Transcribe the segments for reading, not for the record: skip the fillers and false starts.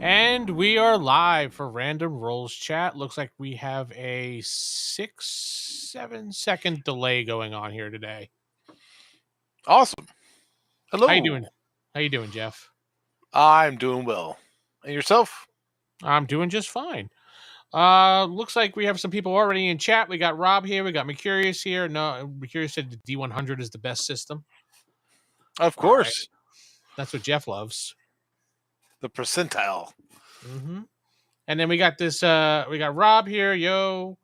And we are live for Random Rolls Chat. Looks like we have a 7 second delay going on here today. Awesome. Hello. How you doing? How you doing, Jeff? I'm doing well. And yourself? I'm doing just fine. Looks like we have some people already in chat. We got Rob here. We got McCurious here. No, McCurious said the D100 is the best system. Of All right. course. That's what Jeff loves. The percentile. Mm-hmm. And then we got this. We got Rob here. Yo,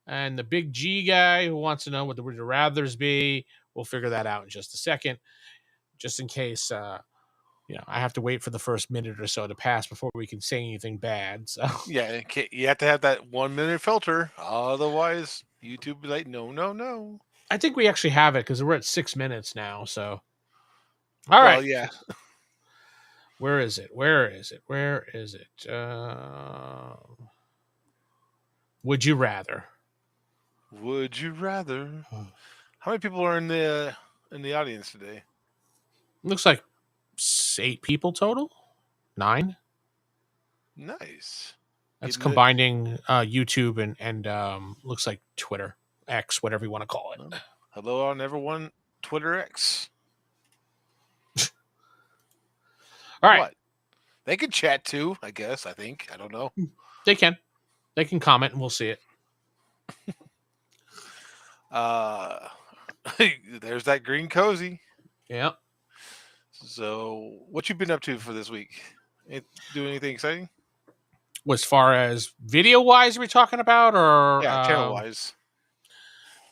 and the big G guy who wants to know what the would you rather's be. We'll figure that out in just a second, just in case. I have to wait for the first minute or so to pass before we can say anything bad. So Yeah, you have to have that 1 minute filter. Otherwise, YouTube be like, no. I think we actually have it because we're at 6 minutes now. So all Well, right. yeah. Where is it? Would you rather? Would you rather? How many people are in the audience today? Looks like 8 people total. 9. Nice. That's combining YouTube and looks like Twitter, X, whatever you want to call it. Hello on everyone, Twitter X. All right. What? They can chat too, I guess. I don't know. They can comment and we'll see it. There's that green cozy. Yeah. So, what you been up to for this week? Do anything exciting? As far as video wise, are we talking about, or channel wise?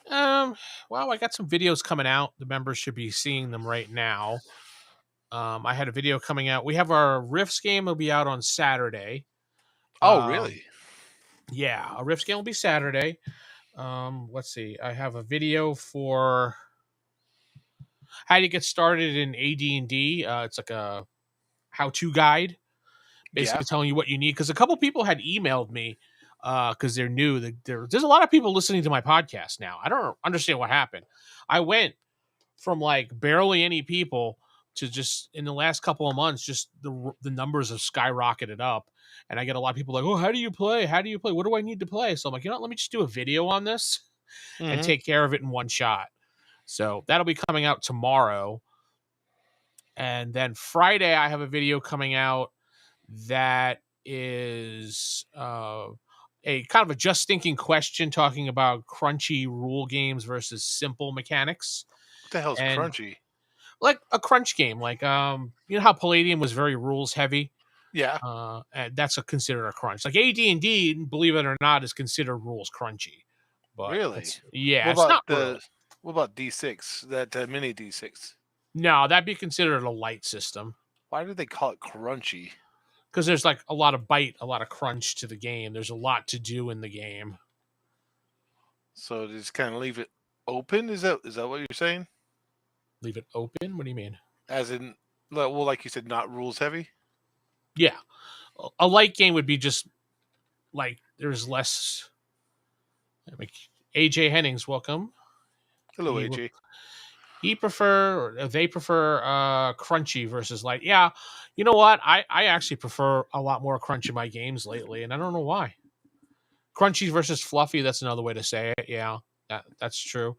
Well, I got some videos coming out. The members should be seeing them right now. I had a video coming out. We have our Rifts game will be out on Saturday. Oh, really? Yeah, a Rifts game will be Saturday. Let's see. I have a video for how to get started in AD&D. It's like a how-to guide, basically telling you what you need. Because a couple people had emailed me because they're new. There's a lot of people listening to my podcast now. I don't understand what happened. I went from like barely any people to just in the last couple of months, just the numbers have skyrocketed up. And I get a lot of people like, oh, how do you play? What do I need to play? So I'm like, let me just do a video on this and take care of it in one shot. So that'll be coming out tomorrow. And then Friday, I have a video coming out that is a kind of a just thinking question talking about crunchy rule games versus simple mechanics. What the hell's crunchy? Like a crunch game. Like, you know how Palladium was very rules heavy? Yeah. And that's considered a crunch. Like AD&D, believe it or not, is considered rules crunchy. But really? Yeah. What about D6? That mini D6? No, that'd be considered a light system. Why do they call it crunchy? Because there's like a lot of bite, a lot of crunch to the game. There's a lot to do in the game. So just kind of leave it open? Is that what you're saying? Leave it open? What do you mean? As in, well, like you said, not rules heavy? Yeah. A light game would be just like there's less. AJ Hennings, welcome. Hello, AJ. They prefer crunchy versus light. Yeah, you know what? I actually prefer a lot more crunch in my games lately, and I don't know why. Crunchy versus fluffy, that's another way to say it. Yeah, that's true.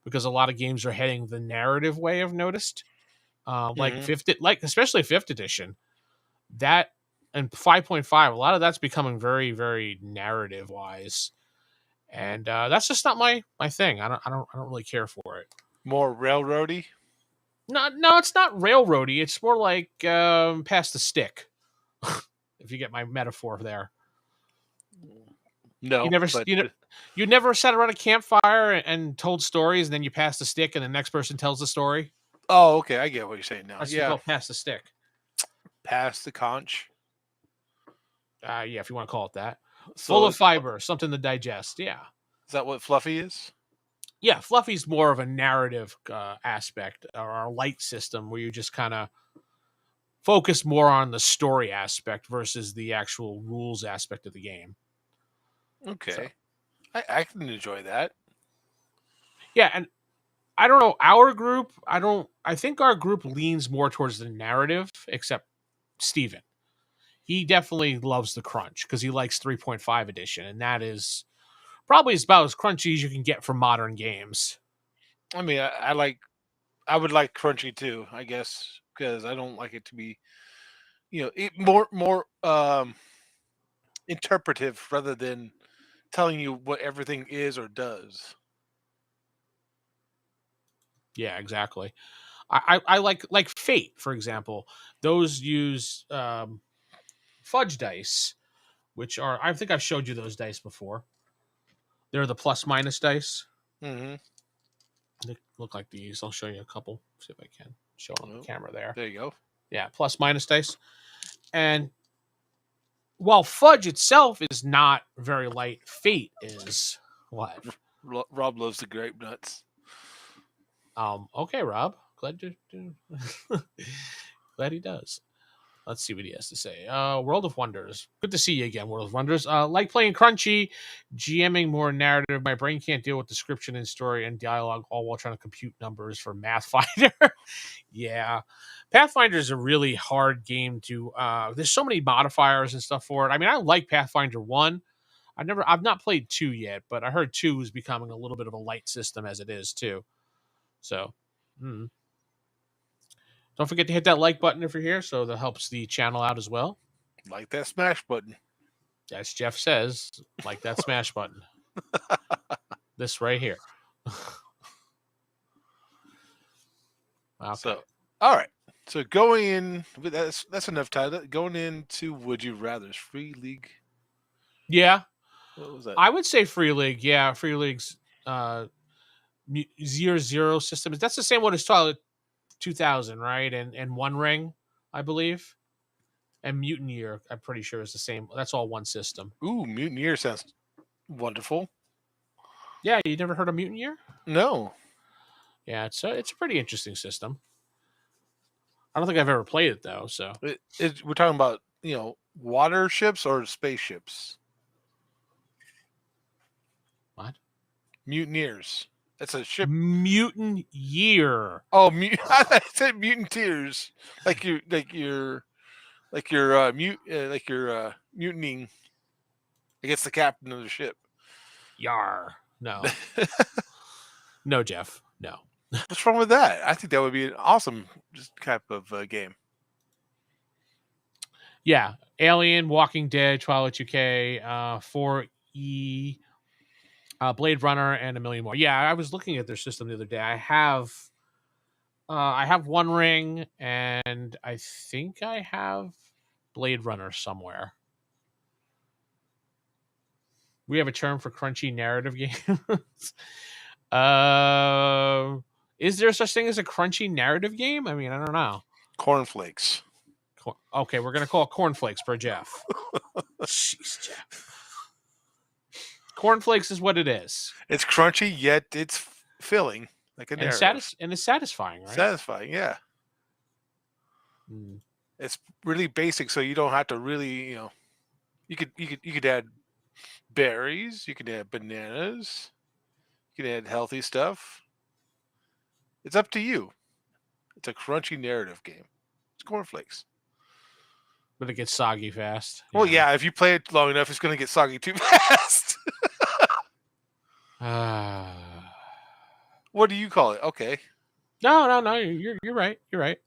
Because a lot of games are heading the narrative way, I've noticed. Like especially 5th edition. That and 5.5, a lot of that's becoming very, very narrative wise. And that's just not my thing. I don't really care for it. More railroady? No, it's not railroady. It's more like pass the stick. If you get my metaphor there. No, you never sat around a campfire and told stories, and then you pass the stick, and the next person tells the story. Oh, okay, I get what you're saying now. That's called pass the stick. Pass the conch. Yeah, if you want to call it that. Full of fiber, something to digest. Yeah. Is that what Fluffy is? Yeah, Fluffy's more of a narrative aspect or a light system where you just kind of focus more on the story aspect versus the actual rules aspect of the game. Okay. So, I can enjoy that. Yeah, and I don't know, our group, I think our group leans more towards the narrative, except Steven. he definitely loves the crunch because he likes 3.5 edition, and that is probably about as crunchy as you can get from modern games. I mean, I would like crunchy too, I guess, because I don't like it to be, more interpretive rather than telling you what everything is or does. Yeah, exactly. I like Fate, for example. Those use fudge dice, which are I think I've showed you those dice before. They're the plus minus dice. Mm-hmm. They look like these. I'll show you a couple. See if I can show on the Well, camera there. there you go. Yeah, plus minus dice. And while fudge itself is not very light, Fate is what? Rob loves the grape nuts. Okay, Rob. Glad glad he does. Let's see what he has to say. World of Wonders. Good to see you again, World of Wonders. Like playing Crunchy, GMing more narrative. My brain can't deal with description and story and dialogue all while trying to compute numbers for Mathfinder. Yeah. Pathfinder is a really hard game to there's so many modifiers and stuff for it. I mean, I like Pathfinder 1. I've not played 2 yet, but I heard 2 is becoming a little bit of a light system as it is too. So, don't forget to hit that like button if you're here, so that helps the channel out as well. Like that smash button. As Geoff says, like that smash button. This right here. Okay. So, all right. So going in, that's enough time. Going into Would You Rather's Free League. Yeah. What was that? I would say Free League. Yeah, Free League's 0-0 system. That's the same one as Twilight 2000, right? And One Ring, I believe. And Mutant Year, I'm pretty sure is the same. That's all one system. Ooh, Mutineer sounds wonderful. Yeah, you never heard of Mutant Year? No. Yeah, it's a pretty interesting system. I don't think I've ever played it though. So We're talking about, water ships or spaceships? what? Mutineers. That's a ship. Mutant Year. Oh, I said mutanteers. Like you're mutinying against the captain of the ship. Yar. No. No, Geoff. No. What's wrong with that? I think that would be an awesome type of game. Yeah. Alien, Walking Dead, Twilight 2K, 4E, Blade Runner, and a million more. Yeah, I was looking at their system the other day. I have One Ring, and I think I have Blade Runner somewhere. We have a term for crunchy narrative games. Is there such thing as a crunchy narrative game? I mean, I don't know. Cornflakes. Okay, we're gonna call it cornflakes per Geoff. Jeez, Geoff. Cornflakes is what it is. It's crunchy, yet it's filling, like a narrative. And it's satisfying, right? Satisfying, yeah. Mm. It's really basic, so you don't have to really, you could add berries, you could add bananas, you could add healthy stuff. It's up to you. It's a crunchy narrative game. It's cornflakes. But it gets soggy fast. Well, yeah, if you play it long enough, it's going to get soggy too fast. What do you call it? Okay. No. You're right. You're right.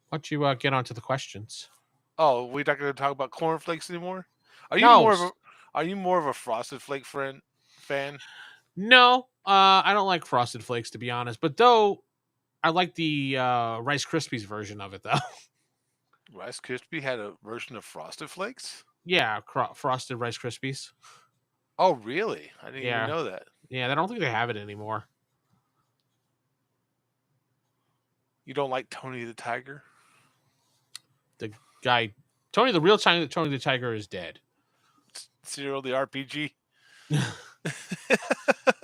Why don't you get on to the questions? Oh, we're not going to talk about cornflakes anymore. Are you more of a Frosted Flake fan? No, I don't like Frosted Flakes to be honest. But though I like the Rice Krispies version of it though. Rice Krispie had a version of Frosted Flakes? Yeah, frosted Rice Krispies. Oh, really? I didn't even know that. Yeah, I don't think they have it anymore. You don't like Tony the Tiger? The guy, Tony the Tiger is dead. Cyril the RPG?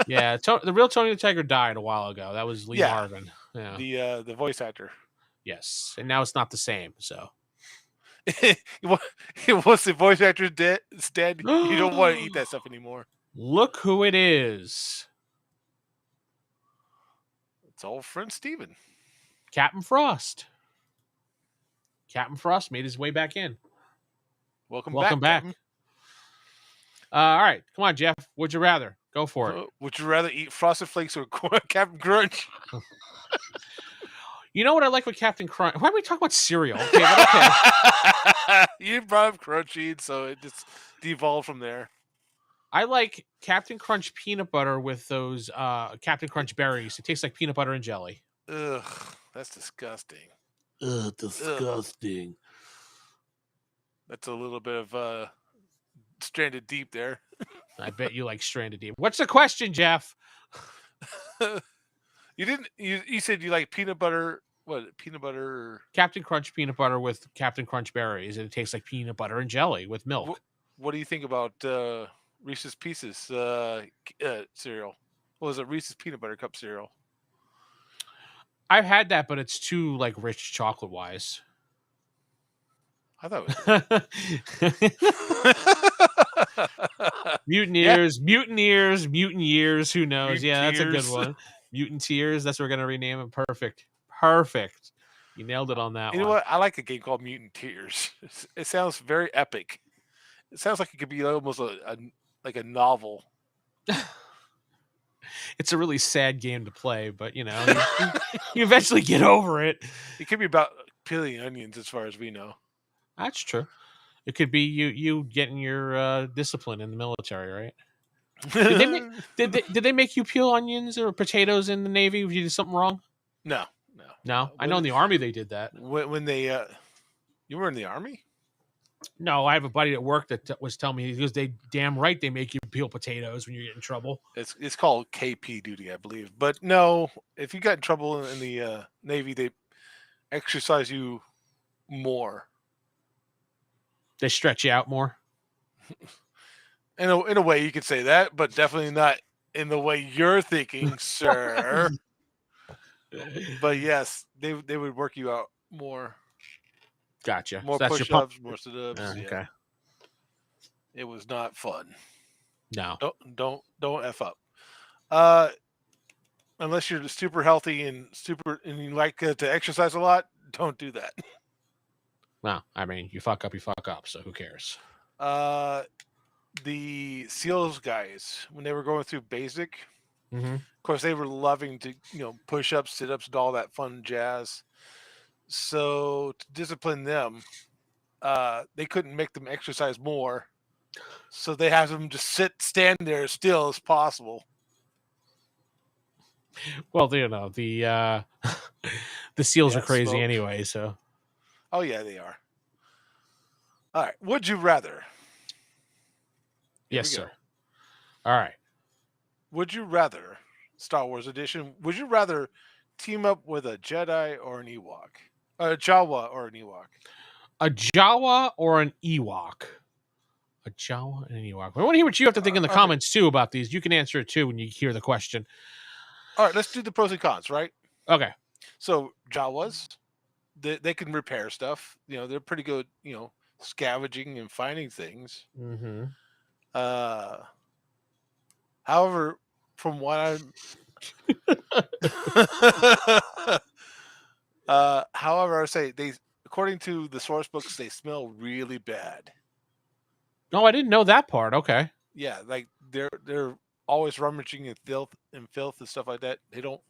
Yeah, the real Tony the Tiger died a while ago. That was Lee Marvin. Yeah. The voice actor. Yes, and now it's not the same. So once the voice actor is dead, you don't want to eat that stuff anymore. Look who it is. It's old friend Steven. Captain Frost. Captain Frost made his way back in. Welcome Welcome back, back. Captain. All right, come on, Jeff. Would you rather? Go for it. Would you rather eat Frosted Flakes or Captain Crunch? You know what I like with Captain Crunch? Why are we talking about cereal? Okay, but okay. You brought up Crunchy, so it just devolved from there. I like Captain Crunch peanut butter with those Captain Crunch berries. It tastes like peanut butter and jelly. Ugh, that's disgusting. Ugh, disgusting. That's a little bit of stranded deep there. I bet you like Stranded Deep. What's the question, Jeff? You didn't. You said you like peanut butter. What peanut butter? Captain Crunch peanut butter with Captain Crunch berries, and it tastes like peanut butter and jelly with milk. What do you think about Reese's Pieces cereal? What was it? Reese's peanut butter cup cereal. I've had that, but it's too like rich chocolate wise. I thought it was. Mutineers, mutant years. Who knows? Yeah, that's a good Mutineers. one. Mutanteers. That's what we're gonna rename it. Perfect. You nailed it on that You one. know what? I like a game called Mutant Tears. It sounds very epic. It sounds like it could be almost like a novel. It's a really sad game to play, but you eventually get over it. It could be about peeling onions, as far as we know. That's true. It could be you getting your discipline in the military, right? Did they make you peel onions or potatoes in the Navy if you did something wrong? No. No, I know in the Army they did that. When they, you were in the Army? No, I have a buddy at work that was telling me, he goes, they damn right they make you peel potatoes when you get in trouble. It's called KP duty, I believe. But no, if you got in trouble in the Navy, they exercise you more. They stretch you out more. In a way, you could say that, but definitely not in the way you're thinking, sir. But yes, they would work you out more. Gotcha. More So push-ups, more sit-ups. Yeah. Okay. It was not fun. No. Don't f up. Unless you're super healthy and you like to exercise a lot, don't do that. Well, I mean, you fuck up, so who cares? The SEALs guys, when they were going through basic, mm-hmm. Of course, they were loving to push ups, sit ups, and all that fun jazz. So to discipline them, they couldn't make them exercise more, so they have them just stand there as still as possible. Well, the the SEALs are crazy smoke. anyway. So, oh yeah, they are. All right, would you rather? Yes, sir. All right. Would you rather, Star Wars edition? Would you rather team up with a Jedi or an Ewok? A Jawa or an Ewok? A Jawa or an Ewok? A Jawa and an Ewok. I want to hear what you have to think in the comments too about these. You can answer it too when you hear the question. All right, let's do the pros and cons, right? Okay. So Jawas, they can repair stuff. They're pretty good. Scavenging and finding things. Mm-hmm. However, from what I'm, however, I would say according to the source books, they smell really bad. Oh, I didn't know that part. Okay. Yeah, like they're always rummaging in filth and stuff like that. They don't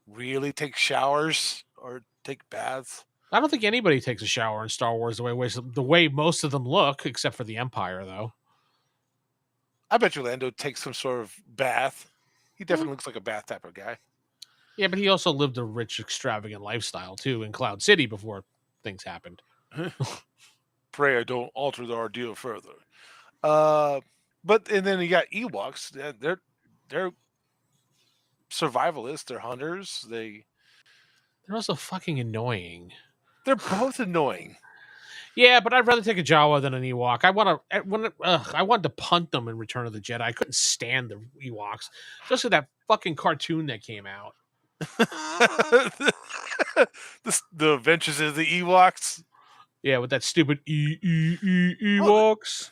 really take showers or take baths. I don't think anybody takes a shower in Star Wars the way most of them look, except for the Empire, though. I bet you Lando takes some sort of bath. He definitely looks like a bath type of guy. Yeah, but he also lived a rich, extravagant lifestyle, too, in Cloud City before things happened. Pray I don't alter the ordeal further. And then you got Ewoks. They're survivalists. They're hunters. They're also fucking annoying. They're both annoying. Yeah, but I'd rather take a Jawa than an Ewok. I wanted to punt them in Return of the Jedi. I couldn't stand the Ewoks, especially that fucking cartoon that came out. The Adventures of the Ewoks. Yeah, with that stupid Ewoks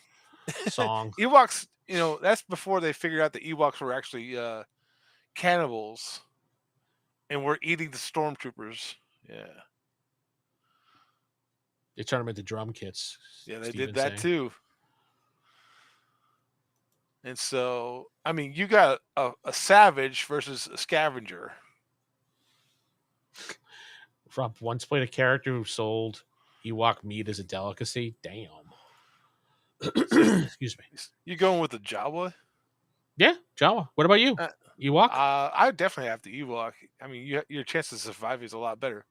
song. Ewoks, that's before they figured out the Ewoks were actually cannibals and were eating the stormtroopers. Yeah. They turn them into drum kits. Yeah, they did Steven's that saying. too. And so, I mean, you got a savage versus a scavenger. Rob once played a character who sold Ewok meat as a delicacy. Damn. So Excuse me. you going with the Jawa? Yeah, Jawa. What about you? Uh, Ewok? I would definitely have the Ewok. I mean, your chances of surviving is a lot better.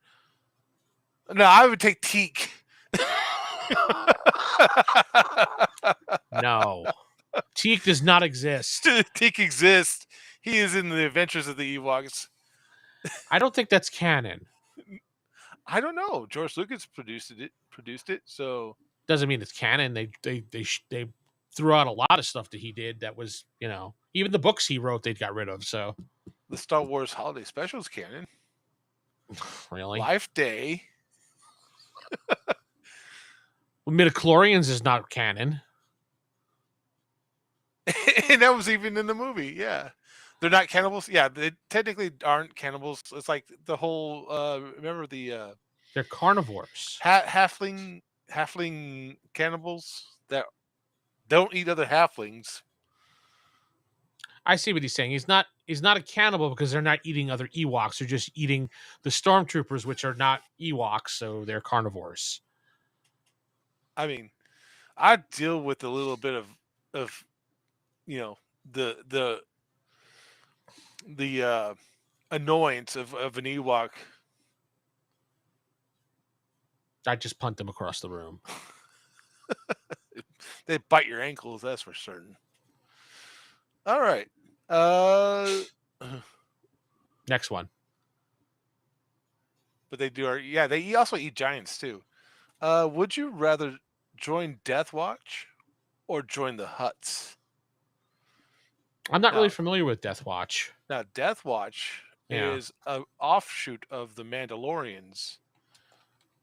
No, I would take Teak. No. Teak does not exist. Teak exists. He is in the Adventures of the Ewoks. I don't think that's canon. I don't know. George Lucas produced it. So Doesn't mean it's canon. They threw out a lot of stuff that he did that was, even the books he wrote they got rid of. So the Star Wars Holiday Special is canon. really, Life Day. well, midichlorians is not canon. And that was even in the movie. Yeah, they're not cannibals. Yeah, they technically aren't cannibals. It's like the whole. Remember the They're carnivores. halfling cannibals that don't eat other halflings. I see what he's saying. He's not a cannibal because they're not eating other Ewoks. They're just eating the stormtroopers, which are not Ewoks, so they're carnivores. I mean, I deal with a little bit of the annoyance of an Ewok. I just punt them across the room. They bite your ankles, that's for certain. All right. Next one. But they do they also eat giants too. Would you rather join Death Watch or join the Hutts? I'm not really familiar with Death Watch. Now, Death Watch is an offshoot of the Mandalorians.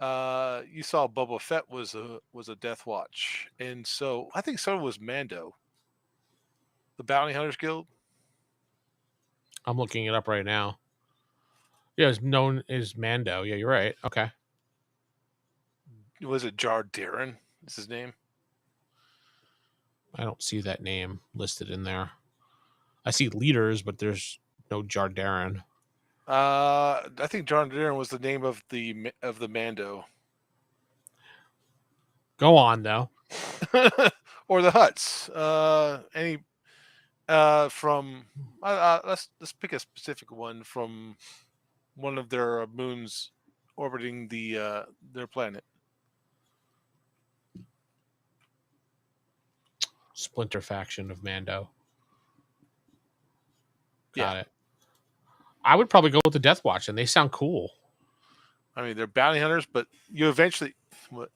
You saw Boba Fett was a Death Watch, and so I think so was Mando, the Bounty Hunters Guild. I'm looking it up right now. Yeah, it's known as Mando. Yeah, you're right. Okay. Was it Jar Darren? Is his name? I don't see that name listed in there. I see leaders, but there's no Jar Darren. I think Jar Darren was the name of the Mando. Go on though. Or the Hutts. Any from let's pick a specific one from one of their moons orbiting their planet. Splinter faction of Mando. Got it. I would probably go with the Death Watch, and they sound cool. I mean, they're bounty hunters, but you eventually what?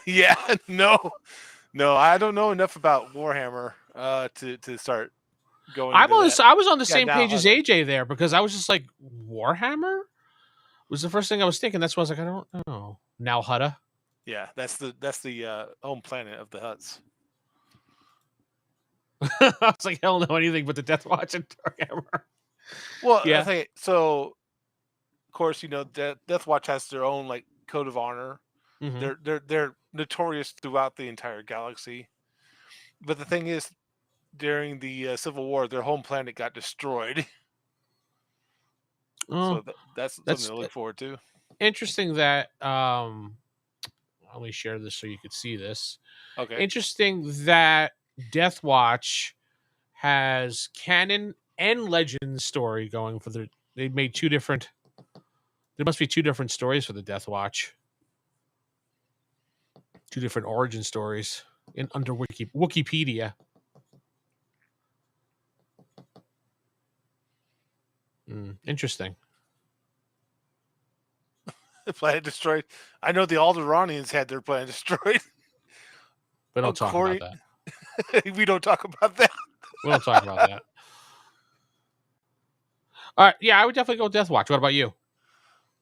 Yeah, no, I don't know enough about Warhammer to start going. I was on the same page as AJ there because I was just like, Warhammer was the first thing I was thinking. That's why I was like, I don't know. Now Hutta. Yeah, that's the home planet of the Hutts. I was like, hell no, anything but the Death Watch and Warhammer. Well, yeah. I think so. Of course, Death Watch has their own like code of honor. Mm-hmm. They're notorious throughout the entire galaxy. But the thing is, during the Civil War, their home planet got destroyed. So that's something to look forward to. Interesting that let me share this so you could see this. Okay. Interesting that Death Watch has canon and legend story going for they made two different. There must be two different stories for the Death Watch. Two different origin stories under Wikipedia. Interesting. The planet destroyed. I know the Alderanians had their planet destroyed. We don't talk about that. We don't talk about that. We don't talk about that. All right. Yeah, I would definitely go with Death Watch. What about you?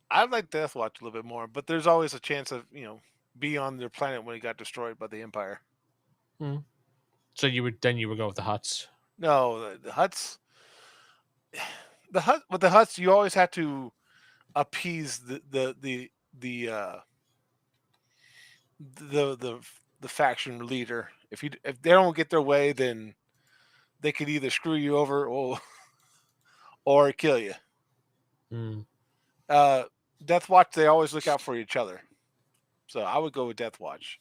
I like Death Watch a little bit more, but there's always a chance of, be on their planet when it got destroyed by the Empire. So you would go with the Hutts? No, the Hutts. With the Hutts, you always have to appease the the faction leader. If they don't get their way, then they could either screw you over or kill you. Mm. Uh, Death Watch, they always look out for each other, so I would go with Death Watch.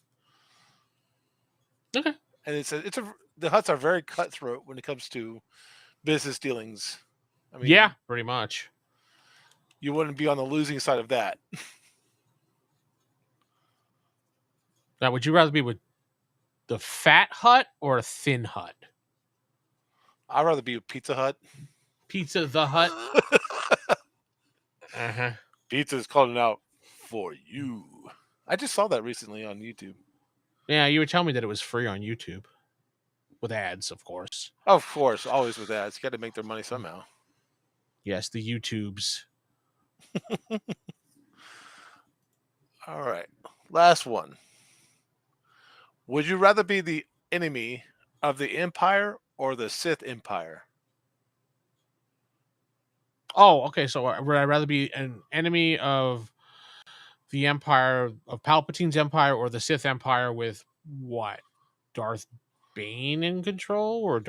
Okay. And the Huts are very cutthroat when it comes to business dealings. I Yeah, mean, pretty much. you wouldn't be on the losing side of that. Now, would you rather be with the fat Hut or a thin Hut? I'd rather be a Pizza Hut. Pizza the Hut. Uh-huh. Pizza's calling out for you. I just saw that recently on YouTube. Yeah, you were telling me that it was free on YouTube. With ads, of course. Of course, always with ads. You got to make their money somehow. Yes, the YouTubes. All right. Last one. Would you rather be the enemy of the Empire or the Sith Empire? Oh, okay. So would I rather be an enemy of the Empire, of Palpatine's Empire, or the Sith Empire with what? Darth Bane in control, or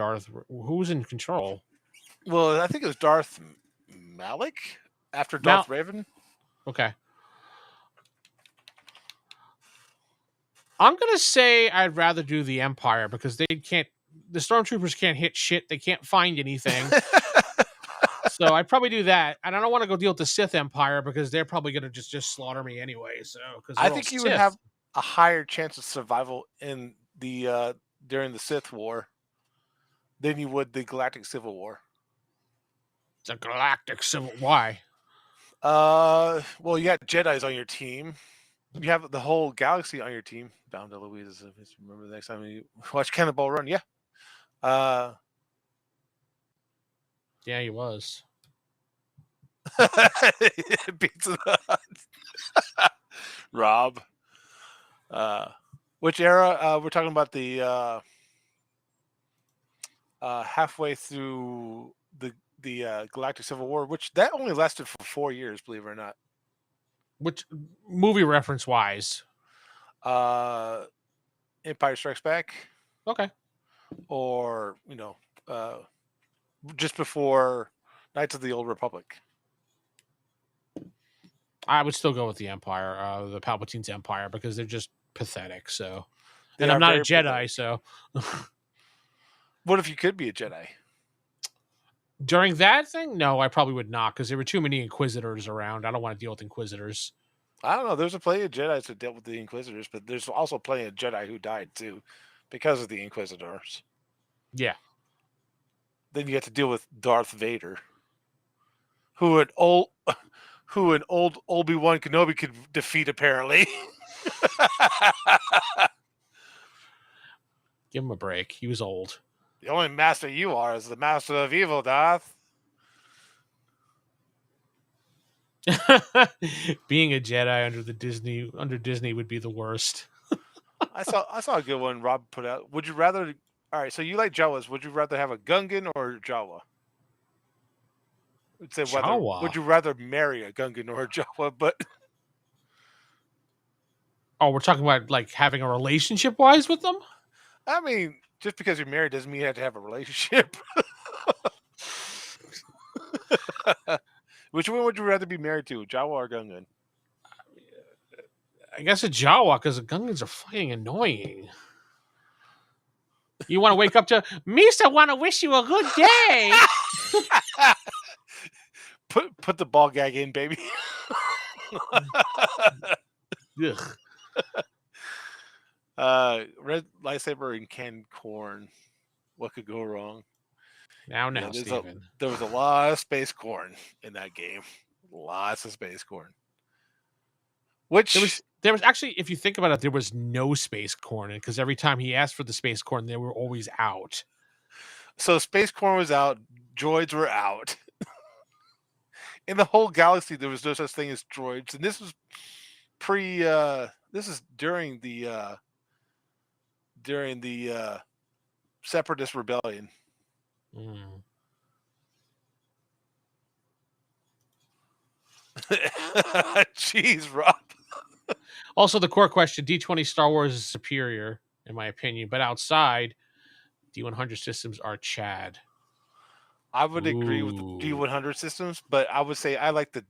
who's in control? Well, I think it was Darth Malik after Mal. Darth Raven. Okay. I'm gonna say I'd rather do the Empire because they can't. The stormtroopers can't hit shit. They can't find anything. So I'd probably do that, and I don't want to go deal with the Sith Empire because they're probably gonna just slaughter me anyway. So because I they're all think you would have Sith. a higher chance of survival in the during the Sith War than you would the Galactic Civil War. It's a galactic civil. Why? Well, you got Jedi's on your team. You have the whole galaxy on your team. Bound to Louise. Remember the next time you watch Cannonball Run? Yeah. Uh, Yeah, he was. Pizza Hut. Rob. Which era? We're talking about the halfway through the Galactic Civil War, which that only lasted for 4 years, believe it or not. Which movie reference wise? Uh, Empire Strikes Back, Okay. or just before Knights of the Old Republic. I would still go with the Empire, the Palpatine's Empire, because they're just pathetic. So, They and I'm are not a very Jedi, pathetic. so What if you could be a Jedi? during that thing, no, I probably would not, because there were too many Inquisitors around. I don't want to deal with Inquisitors. I don't know. There's a plenty of Jedi that dealt with the Inquisitors, but there's also plenty of Jedi who died too because of the Inquisitors. Yeah. Then you have to deal with Darth Vader, who an old Obi-Wan Kenobi could defeat apparently. Give him a break. He was old. The only master you are is the master of evil, Darth. Being a Jedi under Disney would be the worst. I saw a good one Rob put out. Would you rather? All right, so you like Jawas. Would you rather have a Gungan or a Jawa? Would say whether Jawa. would you rather marry a Gungan or a Jawa? But Oh, we're talking about like having a relationship wise with them? I mean, just because you're married doesn't mean you have to have a relationship. Which one would you rather be married to, Jawa or Gungan? I guess a Jawa, because the Gungans are fucking annoying. You want to wake up to Misa? Want to wish you a good day? Put the ball gag in, baby. Ugh. Red lightsaber and canned corn. What could go wrong? Now, Yeah, Steven. there was a lot of space corn in that game. Lots of space corn. Which There was actually, if you think about it, there was no space corn because every time he asked for the space corn, they were always out. So space corn was out, droids were out. In the whole galaxy, there was no such thing as droids, and this was this is during the Separatist rebellion. Mm. Jeez, Rob. Also, the core question: D20 Star Wars is superior, in my opinion, but outside, D100 systems are Chad. I would agree with the Ooh. D100 systems, but I would say I like the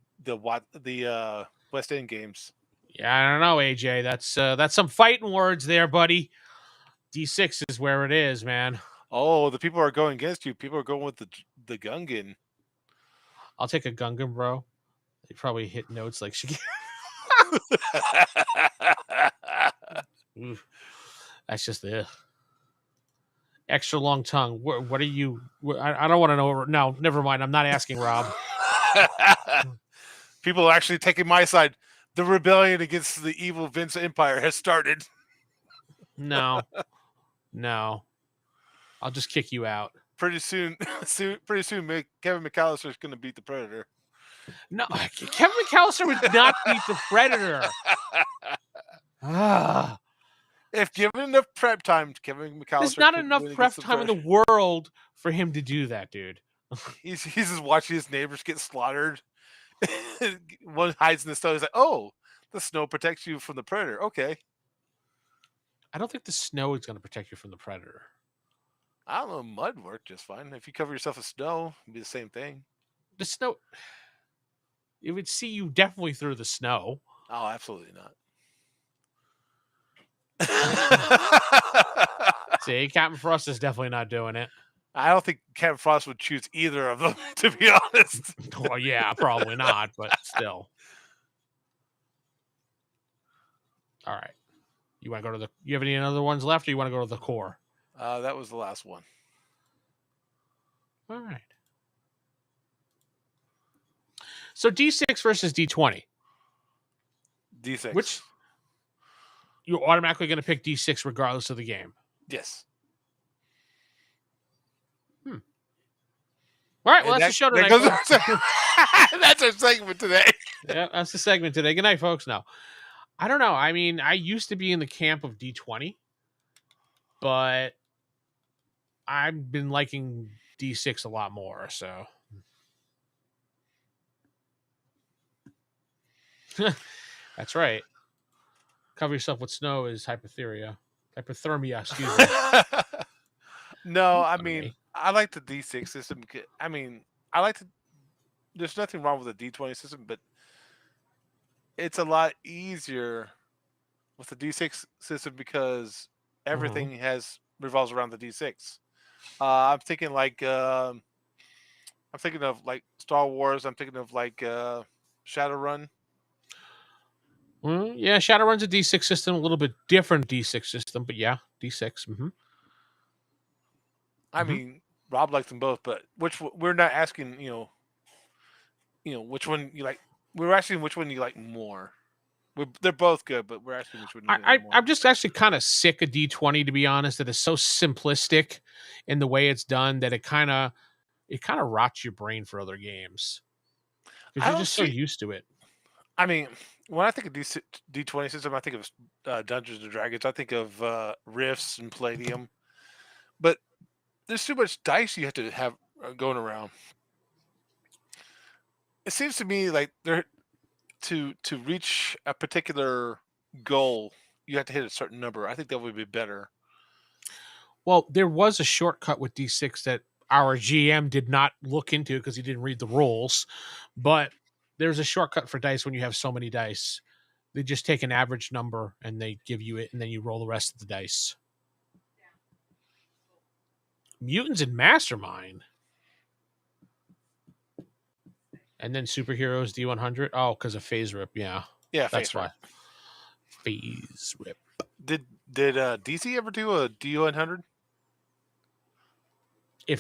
West End games. Yeah, I don't know, AJ. That's some fighting words there, buddy. D6 is where it is, man. Oh, the people are going against you. People are going with the Gungan. I'll take a Gungan, bro. They probably hit notes like she. That's just the extra long tongue. What are you? I don't want to know. No, never mind. I'm not asking Rob. People are actually taking my side. The rebellion against the evil Vince Empire has started. No, no. I'll just kick you out. Pretty soon, Kevin McAllister is going to beat the Predator. No, Kevin McAllister would not beat the Predator. If given enough prep time, Kevin McAllister. There's not enough prep time in the world for him to do that, dude. He's just watching his neighbors get slaughtered. One hides in the snow. He's like, "Oh, the snow protects you from the Predator." Okay. I don't think the snow is going to protect you from the Predator. I don't know. Mud worked just fine. If you cover yourself with snow, it'd be the same thing. The snow, it would see you definitely through the snow. Oh, absolutely not. See, Captain Frost is definitely not doing it. I don't think Captain Frost would choose either of them, to be honest. Well, yeah, probably not, but still. All right. You want to go to the? You have any other ones left, or you want to go to the core? That was the last one. All right. So D6 versus D20. D6. Which you're automatically going to pick D6 regardless of the game. Yes. All right, well, that's the show tonight. That's our segment today. Yeah, that's the segment today. Good night, folks. No, I don't know. I mean, I used to be in the camp of D20, but I've been liking D6 a lot more. So that's right. Cover yourself with snow is hypothermia. Excuse me. No, I mean, I like the D6 system. I mean, there's nothing wrong with the D20 system, but it's a lot easier with the D6 system because everything revolves around the D6. I'm thinking of like Star Wars. I'm thinking of like Shadowrun. Yeah, Shadowrun's a D6 system, a little bit different D6 system, but yeah, D6. Mm-hmm. I mean, Rob likes them both, but we're not asking, which one you like. We're asking which one you like more. They're both good, but we're asking which one you like more. I'm just actually kind of sick of D20, to be honest. That it's so simplistic in the way it's done that it kind of rots your brain for other games because you're just so used to it. I mean, when I think of D20 system, I think of Dungeons and Dragons. I think of Rifts and Palladium, but there's too much dice you have to have going around. It seems to me like to reach a particular goal, you have to hit a certain number. I think that would be better. Well, there was a shortcut with D6 that our GM did not look into because he didn't read the rules, but there's a shortcut for dice when you have so many dice. They just take an average number and they give you it, and then you roll the rest of the dice. Mutants and Mastermind. And then Superheroes D100. Oh, because of Phase Rip. Yeah. Yeah, that's why. Phase Rip. Did DC ever do a D100? I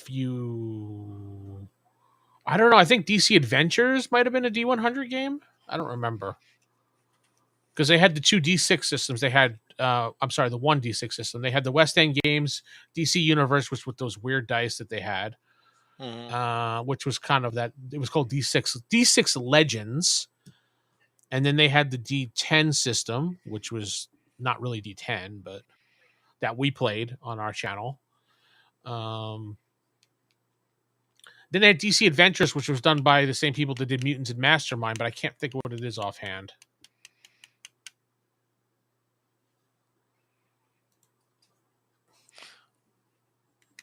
don't know. I think DC Adventures might have been a D100 game. I don't remember. Because they had the two D6 systems. They had, the one D6 system. They had the West End Games, DC Universe, which with those weird dice that they had. Which was kind of that. It was called D6 Legends. And then they had the D10 system, which was not really D10, but that we played on our channel. Then they had DC Adventures, which was done by the same people that did Mutants and Mastermind, but I can't think of what it is offhand.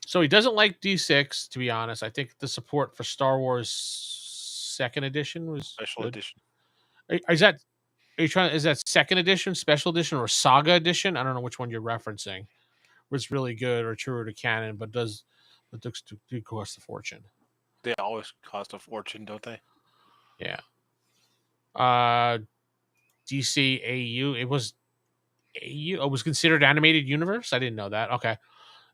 So he doesn't like D6, to be honest. I think the support for Star Wars Second Edition was Special good. edition. Is that is that Second Edition, Special Edition, or Saga Edition? I don't know which one you're referencing. Was really good or truer to canon, but do cost a fortune. They always cost a fortune, don't they? Yeah. DC AU. It was AU. It was considered animated universe. I didn't know that. Okay.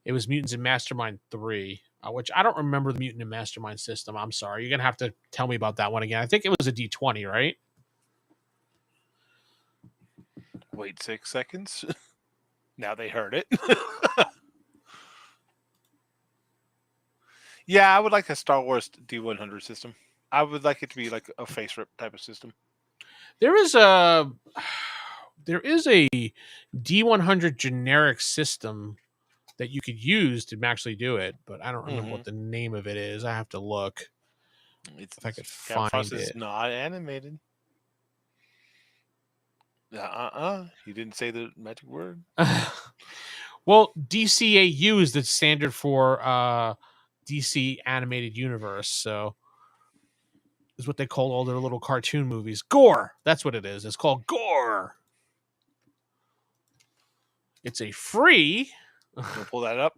It was Mutants and Mastermind 3, which I don't remember the Mutant and Mastermind system. I'm sorry. You're going to have to tell me about that one again. I think it was a D20, right? Wait 6 seconds. Now they heard it. Yeah, I would like a Star Wars D100 system. I would like it to be like a face rip type of system. There is a D100 generic system that you could use to actually do it, but I don't remember what the name of it is. I have to look if I could find Frost it. is not animated. He didn't say the magic word. Well, DCAU is the standard for DC animated universe, so is what they call all their little cartoon movies. Gore. That's what it is. It's called Gore. It's a free. You'll pull that up.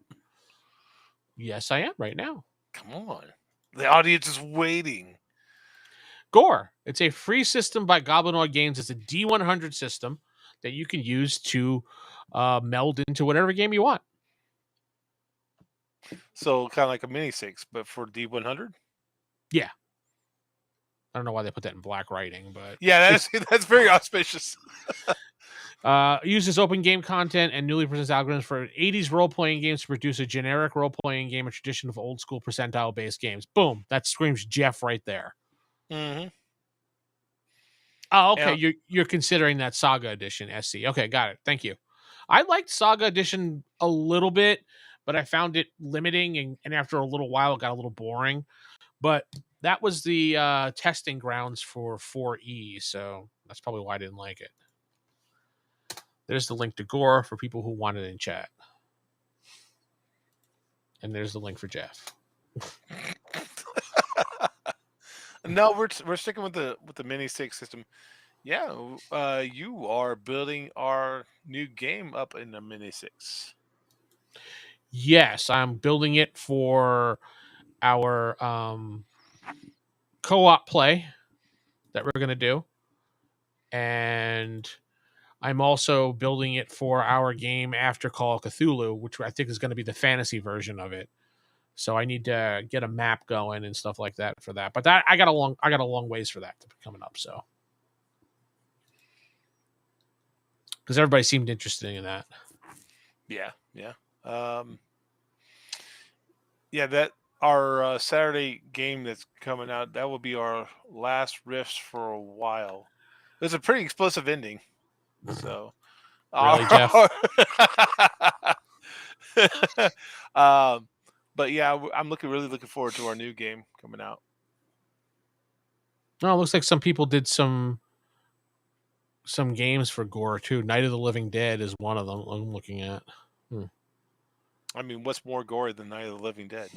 Yes, I am right now. Come on. The audience is waiting. Gore. It's a free system by Goblinoid Games. It's a D100 system that you can use to meld into whatever game you want. So kind of like a mini six, but for D100. Yeah. I don't know why they put that in black writing, but yeah, that's very auspicious. Uses open game content and newly presents algorithms for 80s role-playing games to produce a generic role-playing game, a tradition of old-school percentile-based games. Boom. That screams Geoff right there. Mm-hmm. Oh, okay. Yeah. You're considering that Saga Edition SC. Okay, got it. Thank you. I liked Saga Edition a little bit, but I found it limiting, and after a little while, it got a little boring. But that was the testing grounds for 4E, so that's probably why I didn't like it. There's the link to Gore for people who want it in chat. And there's the link for Geoff. No, we're sticking with the mini six system. Yeah, you are building our new game up in the mini six. Yes, I'm building it for our co-op play that we're going to do. And I'm also building it for our game after Call of Cthulhu, which I think is going to be the fantasy version of it. So I need to get a map going and stuff like that for that. But that I got a long ways for that to be coming up. So because everybody seemed interested in that. Yeah. That our Saturday game that's coming out, that will be our last Rifts for a while. It's a pretty explosive ending. So really, Geoff? But yeah, I'm really looking forward to our new game coming out. No, it looks like some people did some games for Gore too. Night of the Living Dead is one of them I'm looking at. I mean, what's more gory than Night of the Living Dead?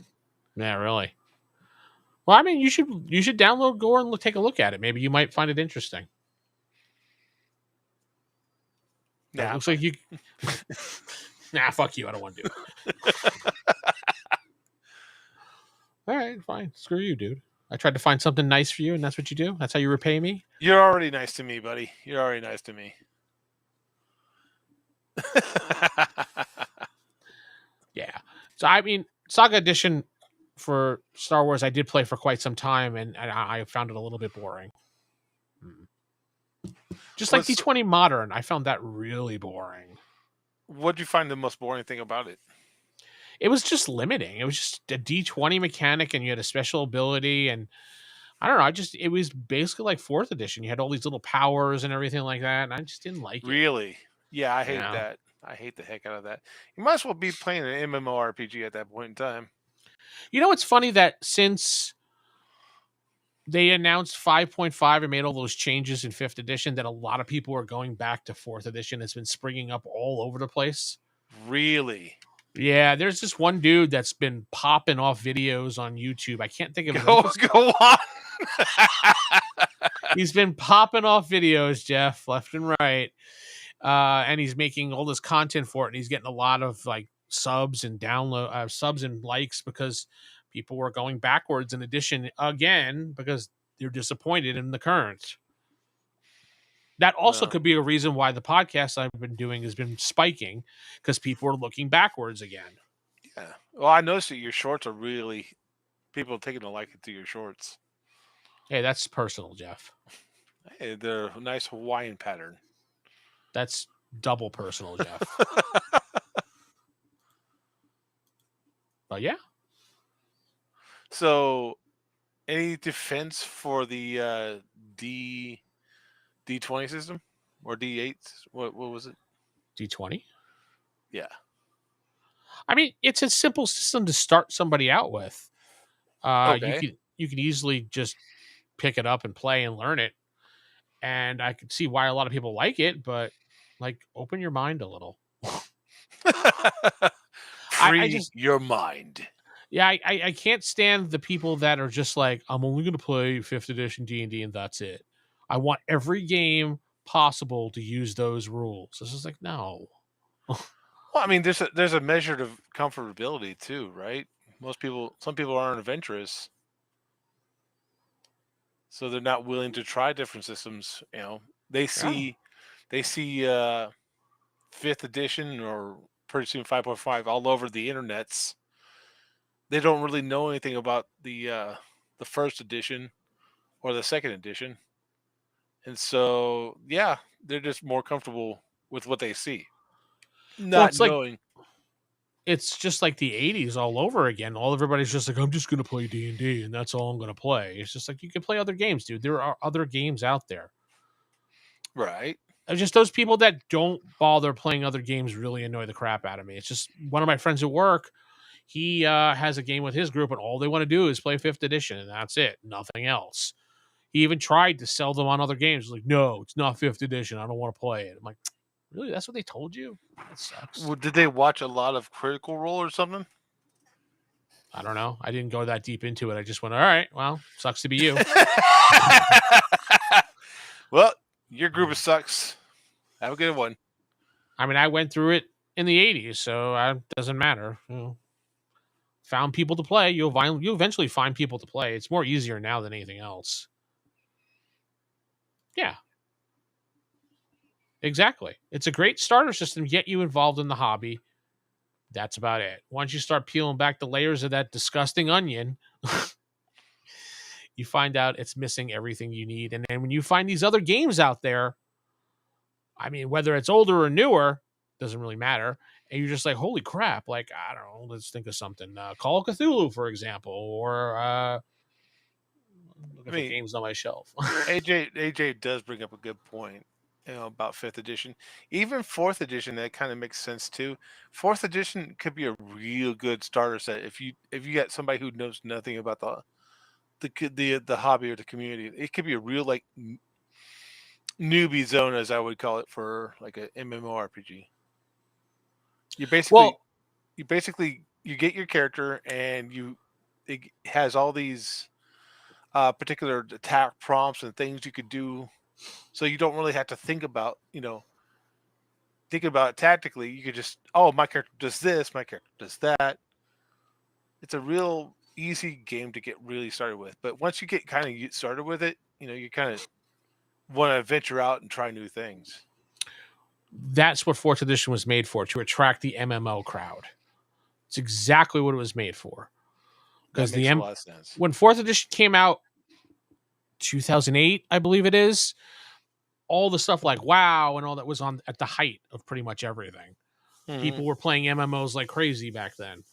Yeah, really. Well, I mean, you should download Gore and take a look at it. Maybe you might find it interesting. Yeah, looks like you. Nah, fuck you. I don't want to do it. All right, fine. Screw you, dude. I tried to find something nice for you, and that's what you do? That's how you repay me? You're already nice to me, buddy. You're already nice to me. Yeah. So, I mean, Saga Edition for Star Wars, I did play for quite some time, and I found it a little bit boring. Just like D20 Modern, I found that really boring. What did you find the most boring thing about it? It was just limiting. It was just a D20 mechanic, and you had a special ability, and I don't know. It was basically like 4th edition. You had all these little powers and everything like that, and I just didn't like it. Really? Yeah, I hate that. I hate the heck out of that. You might as well be playing an MMORPG at that point in time. You know, it's funny that since they announced 5.5 and made all those changes in 5th edition, that a lot of people are going back to 4th edition. It's been springing up all over the place. Really? Yeah, there's this one dude that's been popping off videos on YouTube. I can't think of his. I think Go on. he's been popping off videos, Jeff, left and right. And he's making all this content for it, and he's getting a lot of like subs and subs and likes because people were going backwards in edition again because they're disappointed in the current. That also Well, could be a reason why the podcast I've been doing has been spiking because people are looking backwards again. yeah. Well, I noticed that your shorts are really people are taking a liking to your shorts. Hey, that's personal, Jeff. Hey, they're a nice Hawaiian pattern. That's double personal, Jeff. But yeah. So, any defense for the D20 system or D8? What was it? D20. Yeah. I mean, it's a simple system to start somebody out with. Okay. You can easily just pick it up and play and learn it. And I could see why a lot of people like it, but like open your mind a little. I Free just your mind. yeah, I can't stand the people that are just like, I'm only gonna play 5th edition D&D and that's it. I want every game possible to use those rules. It's just like, no. Well, I mean, there's a measure of comfortability too, right? Some people aren't adventurous, so they're not willing to try different systems. You know, they Yeah. see they see 5th edition or pretty soon 5.5 all over the internets. They don't really know anything about the 1st edition or the 2nd edition, and so yeah, they're just more comfortable with what they see, Well, not knowing. it's just like the 80s all over again. All everybody's just like, I'm just gonna play D&D and that's all I'm gonna play. It's just like you can play other games, dude. There are other games out there. Right. Just those people that don't bother playing other games really annoy the crap out of me. It's just one of my friends at work. He has a game with his group, and all they want to do is play 5th edition, and that's it, nothing else. He even tried to sell them on other games. Like, no, it's not 5th edition. I don't want to play it. I'm like, really? That's what they told you? That sucks. Well, did they watch a lot of Critical Role or something? I don't know. I didn't go that deep into it. I just went, all right, well, sucks to be you. Well, your group of sucks. Have a good one. I mean, I went through it in the 80s, so it doesn't matter. You know, found people to play. You'll eventually find people to play. It's more easier now than anything else. Yeah, exactly. It's a great starter system to get you involved in the hobby. That's about it. Once you start peeling back the layers of that disgusting onion, you find out it's missing everything you need. And then when you find these other games out there, I mean, whether it's older or newer, doesn't really matter. And you're just like, holy crap. Like, I don't know. Let's think of something. Call of Cthulhu, for example, or looking I for mean, games on my shelf. AJ does bring up a good point, about 5th edition. Even 4th edition, that kind of makes sense too. 4th edition could be a real good starter set if you got somebody who knows nothing about the hobby or the community. It could be a real like newbie zone, as I would call it, for like a MMORPG. You basically Well, you get your character and it has all these particular attack prompts and things you could do, so you don't really have to think about it tactically. You could just, oh, my character does this, my character does that. It's a real easy game to get really started with, but once you get kind of started with it, you kind of want to venture out and try new things. that's what 4th edition was made for, to attract the MMO crowd. It's exactly what it was made for. That Because makes a lot of sense. when 4th edition came out, 2008, I believe it is, all the stuff like WoW and all that was on at the height of pretty much everything. Mm-hmm. People were playing MMOs like crazy back then.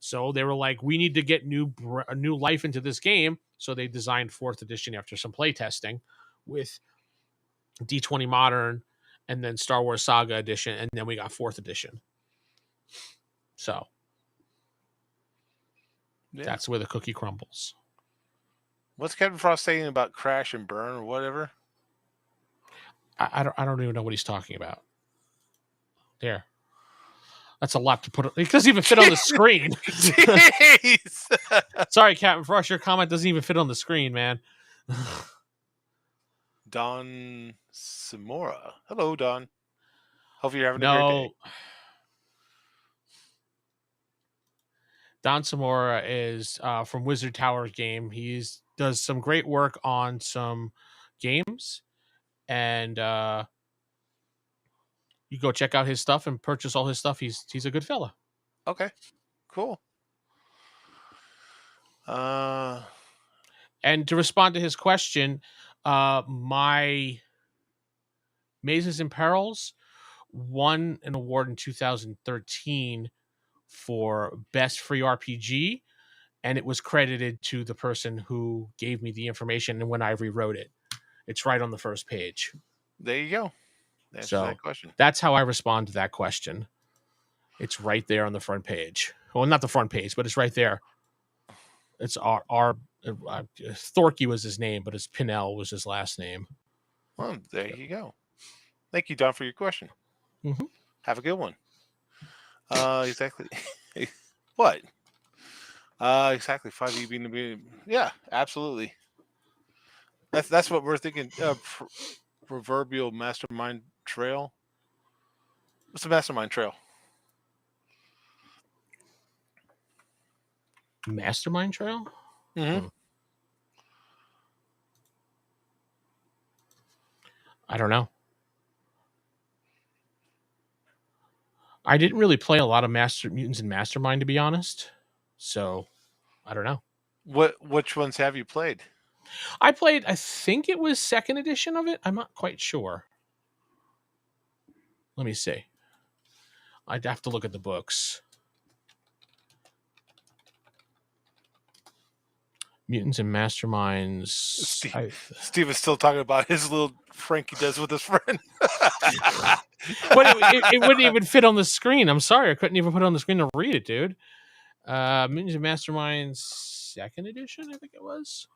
So they were like, we need to get a new life into this game. So they designed 4th edition after some playtesting with D20 Modern and then Star Wars Saga Edition. And then we got 4th edition. So Yeah. That's where the cookie crumbles. What's Kevin Frost saying about crash and burn or whatever? I don't even know what he's talking about. There. That's a lot to put. It doesn't even fit on the screen. Jeez. Sorry, Captain Frost. Your comment doesn't even fit on the screen, man. Don Samora. Hello, Don. Hope you're having a great day. No. Don Samora is from Wizard Tower game. He does some great work on some games, and you go check out his stuff and purchase all his stuff. He's a good fella. Okay, cool. And to respond to his question, my Mazes and Perils won an award in 2013 for best free RPG, and it was credited to the person who gave me the information and when I rewrote it. It's right on the first page. There you go. Answers that question. That's how I respond to that question. It's right there on the front page. Well, not the front page, but it's right there. It's our Thorky was his name, but his Pinnell was his last name. Well, there you go. Thank you, Don, for your question. Mm-hmm. Have a good one. Exactly. What? Exactly. 5e being the yeah, absolutely. That's what we're thinking. Proverbial mastermind trail. What's the mastermind trail? Mastermind trail? Mm-hmm. I don't know. I didn't really play a lot of Mutants and Mastermind, to be honest. So, I don't know. Which ones have you played? I played, I think it was 2nd edition of it. I'm not quite sure. Let me see. I'd have to look at the books. Mutants and Masterminds. Steve is still talking about his little prank he does with his friend. But it wouldn't even fit on the screen. I'm sorry. I couldn't even put it on the screen to read it, dude. Mutants and Masterminds 2nd edition, I think it was.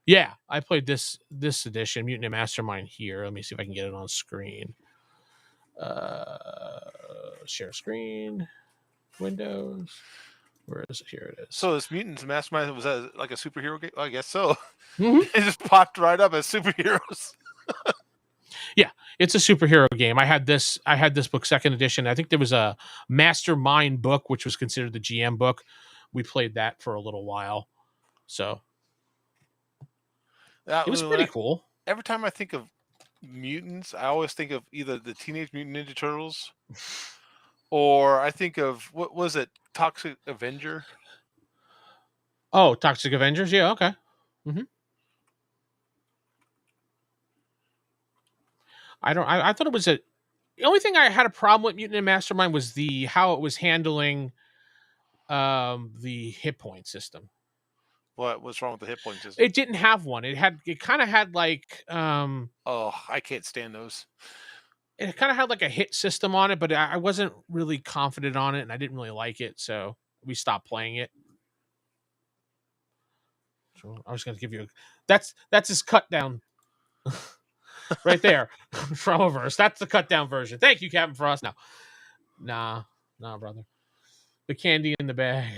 Yeah, I played this edition, Mutant and Mastermind here. Let me see if I can get it on screen. Share screen. Windows. Where is it? Here it is. So this Mutants and Mastermind, was that like a superhero game? I guess so. Mm-hmm. It just popped right up as superheroes. Yeah, it's a superhero game. I had this book 2nd edition. I think there was a Mastermind book, which was considered the GM book. We played that for a little while. So it was pretty cool. Every time I think of mutants, I always think of either the Teenage Mutant Ninja Turtles or I think of, what was it, Toxic Avenger? Oh, Toxic Avengers? Yeah, okay. Mm-hmm. I thought it was the only thing I had a problem with Mutant and Mastermind was how it was handling the hit point system. What's wrong with the hit point system? It didn't have one. It kind of had like oh, I can't stand those. It kind of had like a hit system on it, but I wasn't really confident on it and I didn't really like it, so we stopped playing it. So I was going to give you that's his cut down. Right there. Trolloverse. That's the cut down version. Thank you, Captain Frost. Nah, brother. The candy in the bag.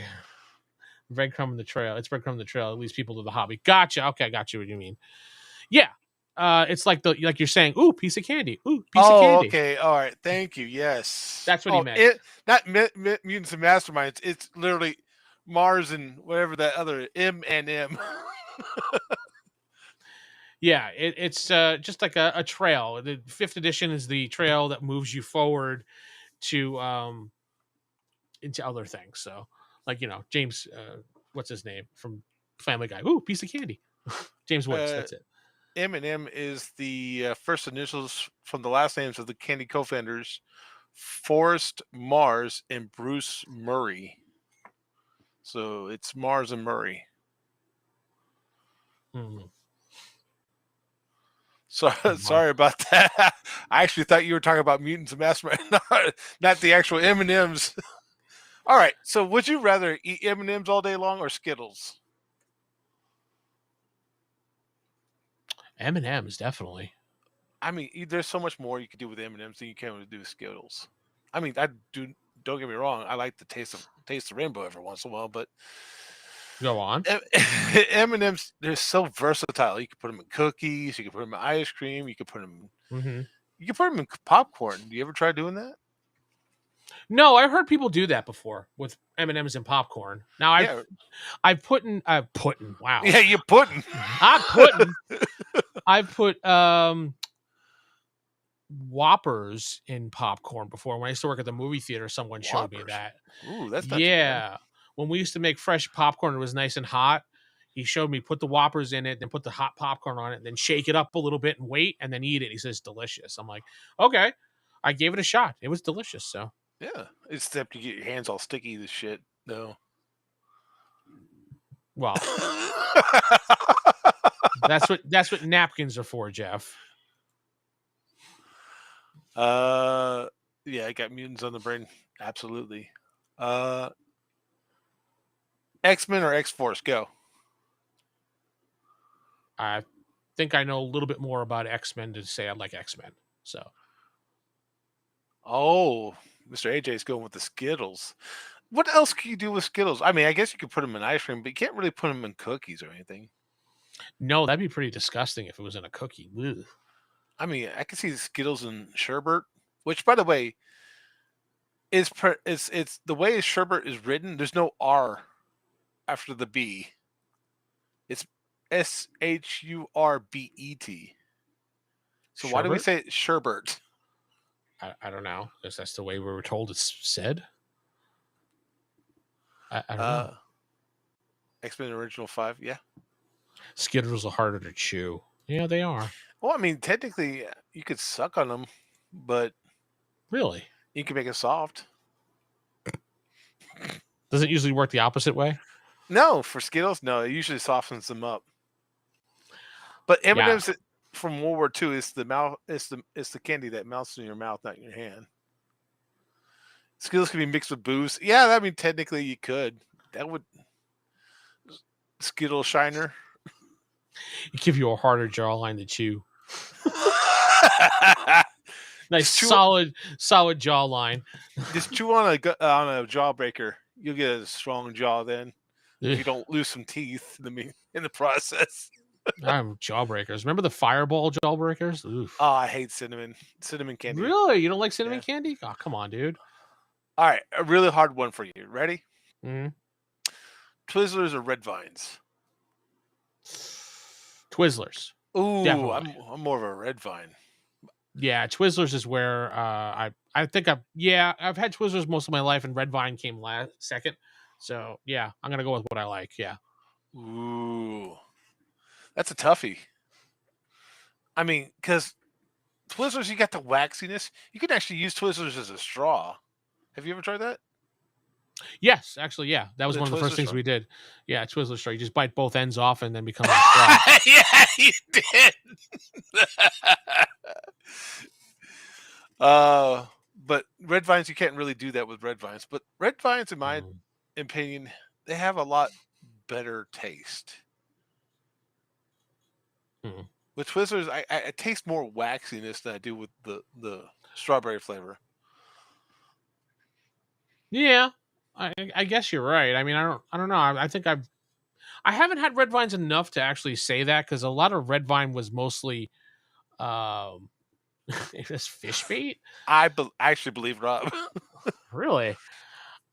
Breadcrumb in the trail. It's breadcrumb in the trail. It leads people to the hobby. Gotcha. Okay, I got you what you mean. Yeah. It's like you're saying, ooh, piece of candy. Ooh, piece of candy. Okay. All right. Thank you. Yes. That's what he meant. Not Mutants and Masterminds. It's literally Mars and whatever that other M&M. Yeah, it's just like a trail. The 5th edition is the trail that moves you forward to into other things. So, like, James, what's his name from Family Guy? Ooh, piece of candy. James Woods. That's it. M&M is the first initials from the last names of the Candy co-founders, Forrest Mars and Bruce Murray. So it's Mars and Murray. Mm-hmm. So sorry about that. I actually thought you were talking about Mutants and Mastermind, not the actual M&Ms. All right. So, would you rather eat M&Ms all day long or Skittles? M&M's definitely. I mean, there's so much more you could do with M&Ms than you can do with Skittles. I mean, I do. Don't get me wrong. I like the taste of rainbow every once in a while, but Go on. M&Ms they're so versatile. You can put them in cookies. You can put them in ice cream. You can put them. Hmm. You can put them in popcorn. Do you ever try doing that? No, I've heard people do that before with M&M's and popcorn. Now Yeah. I've put in wow. Yeah. You're putting I've put Whoppers in popcorn before. When I used to work at the movie theater, someone showed me Whoppers. that. Ooh, that's not too bad. Yeah. When we used to make fresh popcorn, it was nice and hot. He showed me put the Whoppers in it, then put the hot popcorn on it, then shake it up a little bit and wait, and then eat it. He says delicious. I'm like, okay. I gave it a shot. It was delicious. So, Yeah. Except you get your hands all sticky. This shit. No. well, that's what napkins are for, Jeff. uh. Yeah. I got mutants on the brain. Absolutely. Uh. X-Men or X-Force? Go. I think I know a little bit more about X-Men to say I like X-Men. So, Oh, Mr. AJ's going with the Skittles. What else can you do with Skittles? I mean, I guess you could put them in ice cream, but you can't really put them in cookies or anything. no, that'd be pretty disgusting if it was in a cookie. Ugh. I mean, I can see the Skittles and sherbet, which, by the way, it's the way sherbet is written. There's no R after the B. It's Shurbet. So why do we Sherbet? say sherbet? I don't know. Because that's the way we were told it's said. I don't know. Uh, X-Men Original 5, yeah. Skittles are harder to chew. Yeah, they are. Well, I mean, technically, you could suck on them, but Really? you can make it soft. Does it usually work the opposite way? No, for Skittles, no, it usually softens them up. But Yeah. M&M's from World War II is the mouth. It's the candy that melts in your mouth, not in your hand. Skittles can be mixed with booze. Yeah, I mean technically you could. That would Skittle Shiner. It give you a harder jawline to chew. Nice, just chew, solid jawline. just chew on a jawbreaker. You'll get a strong jaw then. If you don't lose some teeth in the process. I'm jawbreakers. Remember the fireball jawbreakers? Oof. Oh, I hate cinnamon candy. Really? You don't like cinnamon Yeah. candy? Oh, come on, dude. All right, a really hard one for you. Ready? Mm. Twizzlers or Red Vines? Twizzlers. Ooh, Definitely. I'm more of a Red Vine. Yeah, Twizzlers is where I think I've had Twizzlers most of my life, and Red Vine came second. So yeah, I'm gonna go with what I like. Yeah. Ooh, that's a toughie. I mean, because Twizzlers, you got the waxiness. You can actually use Twizzlers as a straw. Have you ever tried that? Yes, actually, yeah. That was The one of the Twizzler first things straw? we did. Yeah, Twizzler straw. You just bite both ends off and then becomes a straw. Yeah, you did. uh, but Red Vines, you can't really do that with Red Vines. But Red Vines, in my Mm. opinion, they have a lot better taste. Mm. With Twizzlers, I taste more waxiness than I do with the strawberry flavor. Yeah, I guess you're right. I mean, I don't know. I think I haven't had red vines enough to actually say that because a lot of red vine was mostly um it was fish bait. I actually believe Rob. Really?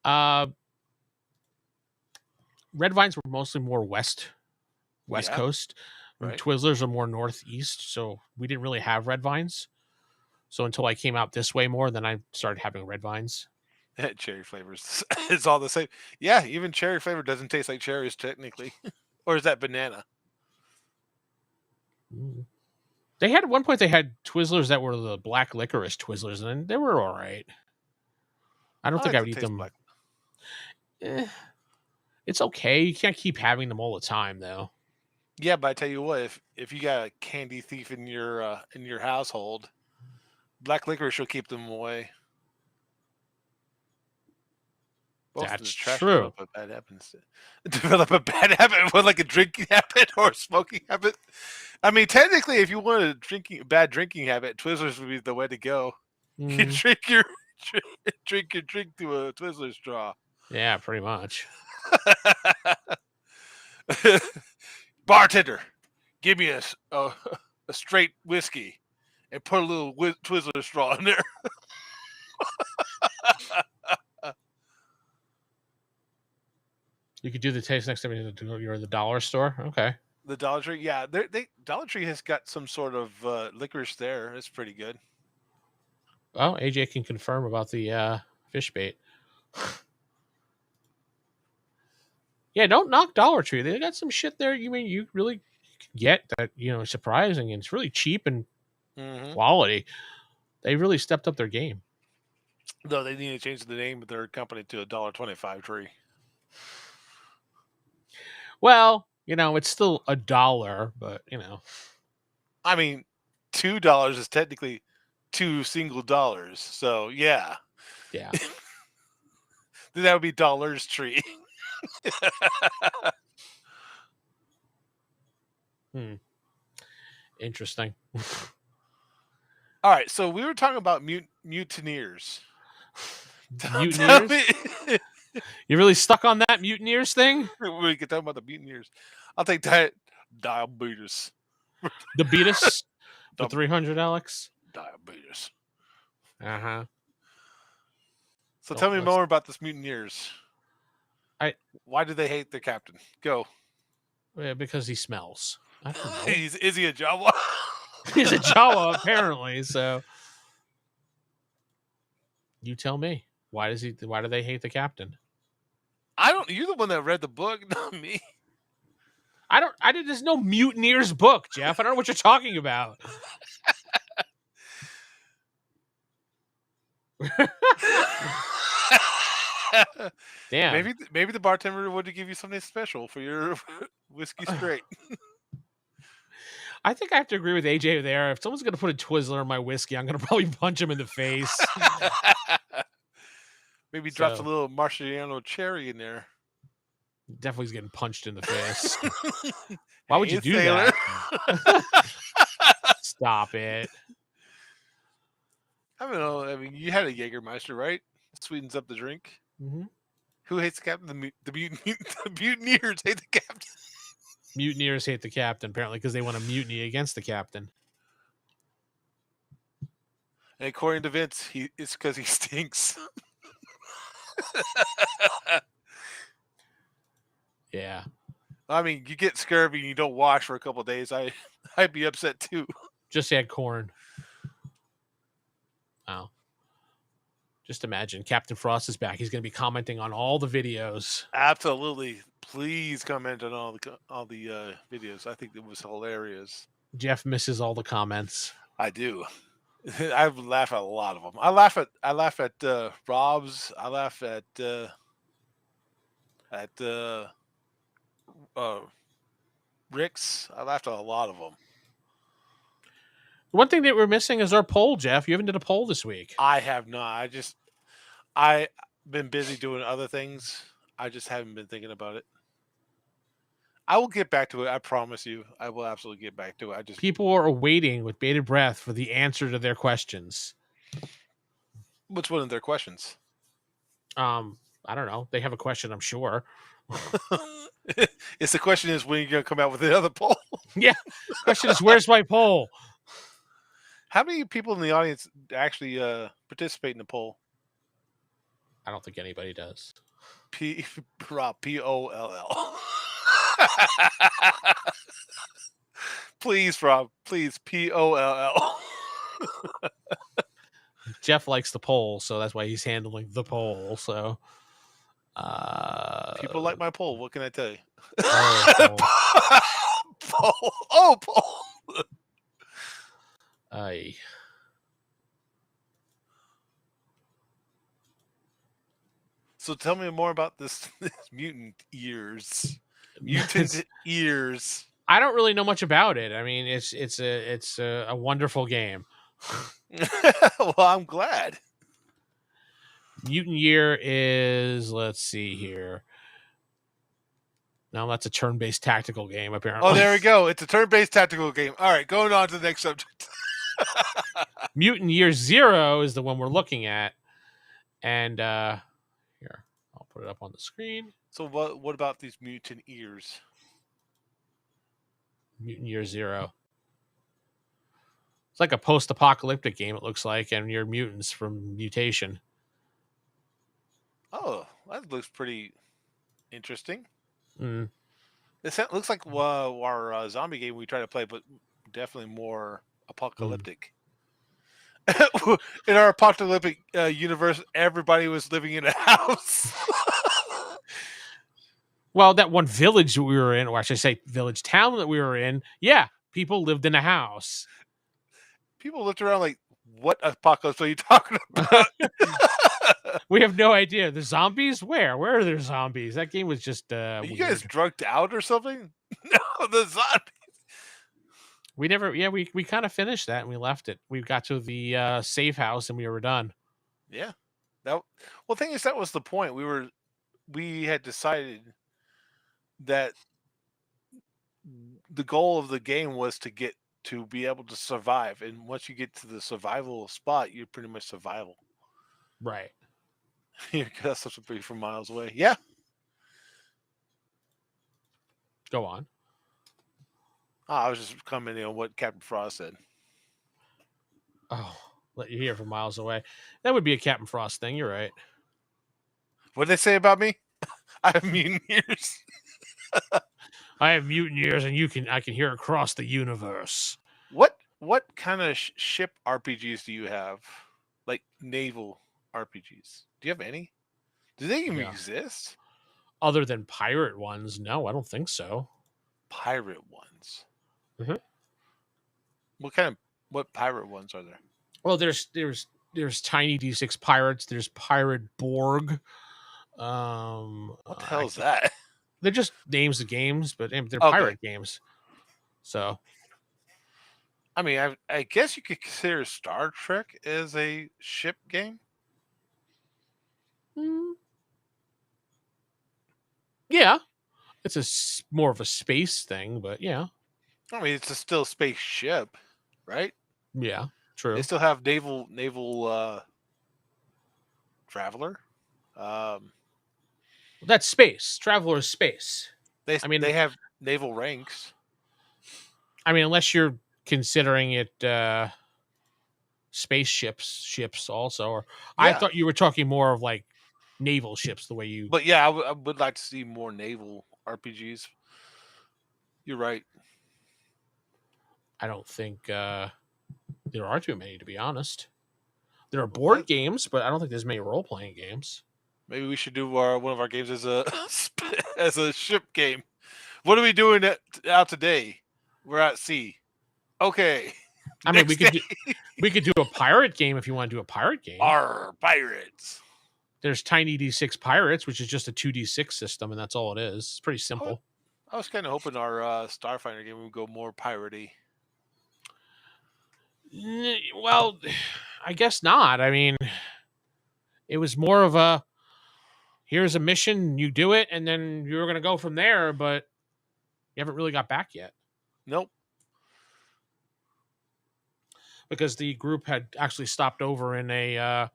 Uh, red vines were mostly more west Yeah, coast, and right. Twizzlers are more northeast. So we didn't really have red vines. So until I came out this way more, then I started having red vines. Cherry flavors. It's all the same. Yeah, even cherry flavor doesn't taste like cherries technically. Or is that banana? Mm. They had at one point they had Twizzlers that were the black licorice Twizzlers, and they were all right. I don't I think like I to would eat taste them. black. Eh, it's okay. You can't keep having them all the time, though. Yeah, but I tell you what, if you got a candy thief in your household, black licorice will keep them away. Most of the That's trash true. develop a bad habit. Develop a bad habit, with like a drinking habit or a smoking habit. I mean, technically, if you want a bad drinking habit, Twizzlers would be the way to go. You Mm, drink your drink through a Twizzler straw. yeah, pretty much. Bartender, give me a straight whiskey and put a little Twizzler straw in there. You could do the taste next time you're in the dollar store. Okay. The Dollar Tree, yeah, Dollar Tree has got some sort of licorice there. It's pretty good. Well, AJ can confirm about the fish bait. Yeah, don't knock Dollar Tree. They got some shit there. You mean you really get that? Is surprising and it's really cheap and Mm-hmm. quality. They really stepped up their game. Though they need to change the name of their company to $1.25 Tree. Well, it's still $1, but I mean, $2 is technically two single dollars. So yeah, yeah. then that would be Dollar's Tree. Interesting. All right, so we were talking about mutineers. Mutineers? You really stuck on that mutineers thing? We could talk about the mutineers. I'll take diabetes. The Beatus? The 300, Alex? Diabetes. Uh-huh. So tell me more about this mutineers. Why do they hate their captain? Go. Because he smells. I don't know. Is he a Jawa? He's a Jawa, apparently, so you tell me. Why do they hate the captain? You're the one that read the book, not me. There's no mutineers book, Jeff. I don't know what you're talking about. Damn. Maybe the bartender would give you something special for your whiskey straight. I think I have to agree with AJ there. If someone's going to put a Twizzler in my whiskey, I'm going to probably punch him in the face. Maybe drops a little Marciano cherry in there. Definitely is getting punched in the face. Why would you do sailor. that? Stop it. I don't know. I mean, you had a Jägermeister, right? It sweetens up the drink. Mm-hmm. Who hates the captain? The mutineers hate the captain. Mutineers hate the captain, apparently, because they want to mutiny against the captain. And according to Vince, it's because he stinks. Yeah. I mean, you get scurvy and you don't wash for a couple of days. I'd be upset too. Just add corn. Wow. Just imagine Captain Frost is back. He's going to be commenting on all the videos. Absolutely. Please comment on all the videos. I think it was hilarious. Jeff misses all the comments. I do. I laugh at a lot of them. I laugh at Rob's. I laugh at Rick's. I laughed at a lot of them. One thing that we're missing is our poll, Jeff. You haven't did a poll this week. I have not. I've been busy doing other things. I just haven't been thinking about it. I will get back to it. I promise you. I will absolutely get back to it. People are waiting with bated breath for the answer to their questions. What's one of their questions? I don't know. They have a question, I'm sure. The question is when you're going to come out with another poll. Yeah. The question is, where's my poll? How many people in the audience actually participate in the poll? I don't think anybody does. Rob, P-O-L-L. Please, Rob. Please, P-O-L-L. Jeff likes the poll, so that's why he's handling the poll. So, people like my poll. What can I tell you? Poll. Poll. Aye. So tell me more about this mutant ears. Mutant ears. I don't really know much about it. I mean, it's a wonderful game. Well, I'm glad. Mutant Year is, let's see here. No, that's a turn-based tactical game, apparently. Oh, there we go. It's a turn-based tactical game. All right, going on to the next subject. Mutant Year Zero is the one we're looking at. And here, I'll put it up on the screen. So what about these mutant ears? Mutant Year Zero. It's like a post-apocalyptic game, it looks like, and you're mutants from mutation. Oh, that looks pretty interesting. Mm. It looks like our zombie game we try to play, but definitely more apocalyptic. In our apocalyptic universe, everybody was living in a house. Well, that one village that we were in, or I should say village town that we were in, yeah, people lived in a house. People looked around like, what apocalypse are you talking about? We have no idea. The zombies? Where? Where are there zombies? That game was just Are you weird. guys drugged out or something? No, the zombies. We never, we kind of finished that and we left it. We got to the safe house and we were done. Yeah. Well, the thing is, that was the point. We had decided that the goal of the game was to be able to survive, and once you get to the survival spot, you're pretty much survival. Right. That's something from miles away. Yeah. Go on. I was just commenting on what Captain Frost said. Oh, let you hear from miles away. That would be a Captain Frost thing. You're right. What did they say about me? I have mutant ears. I have mutant ears, and I can hear across the universe. What kind of ship RPGs do you have? Like naval RPGs? Do you have any? Do they even exist? Other than pirate ones, no, I don't think so. Pirate ones. Mm-hmm. What pirate ones are there? Well, there's Tiny D6 pirates. There's Pirate Borg. What the hell is that? They're just names of games, but they're pirate games. So, I mean, I guess you could consider Star Trek as a ship game. Yeah, it's more of a space thing, but yeah. I mean, it's still a spaceship, right? Yeah, true. They still have naval traveler. That's space. Traveler is space. They have naval ranks. I mean, unless you're considering it ships also, or I thought you were talking more of like naval ships the way you. But yeah, I would like to see more naval RPGs. You're right. I don't think there are too many, to be honest. There are board games, but I don't think there's many role playing games. Maybe we should do one of our games as a ship game. What are we doing out today? We're at sea. Okay. I mean, we could do a pirate game if you want to do a pirate game. Our pirates. There's Tiny D6 Pirates, which is just a 2D6 system, and that's all it is. It's pretty simple. I was kind of hoping our Starfighter game would go more piratey. Well, I guess not. I mean, it was more of a here's a mission, you do it, and then you're going to go from there, but you haven't really got back yet. Nope. Because the group had actually stopped over in a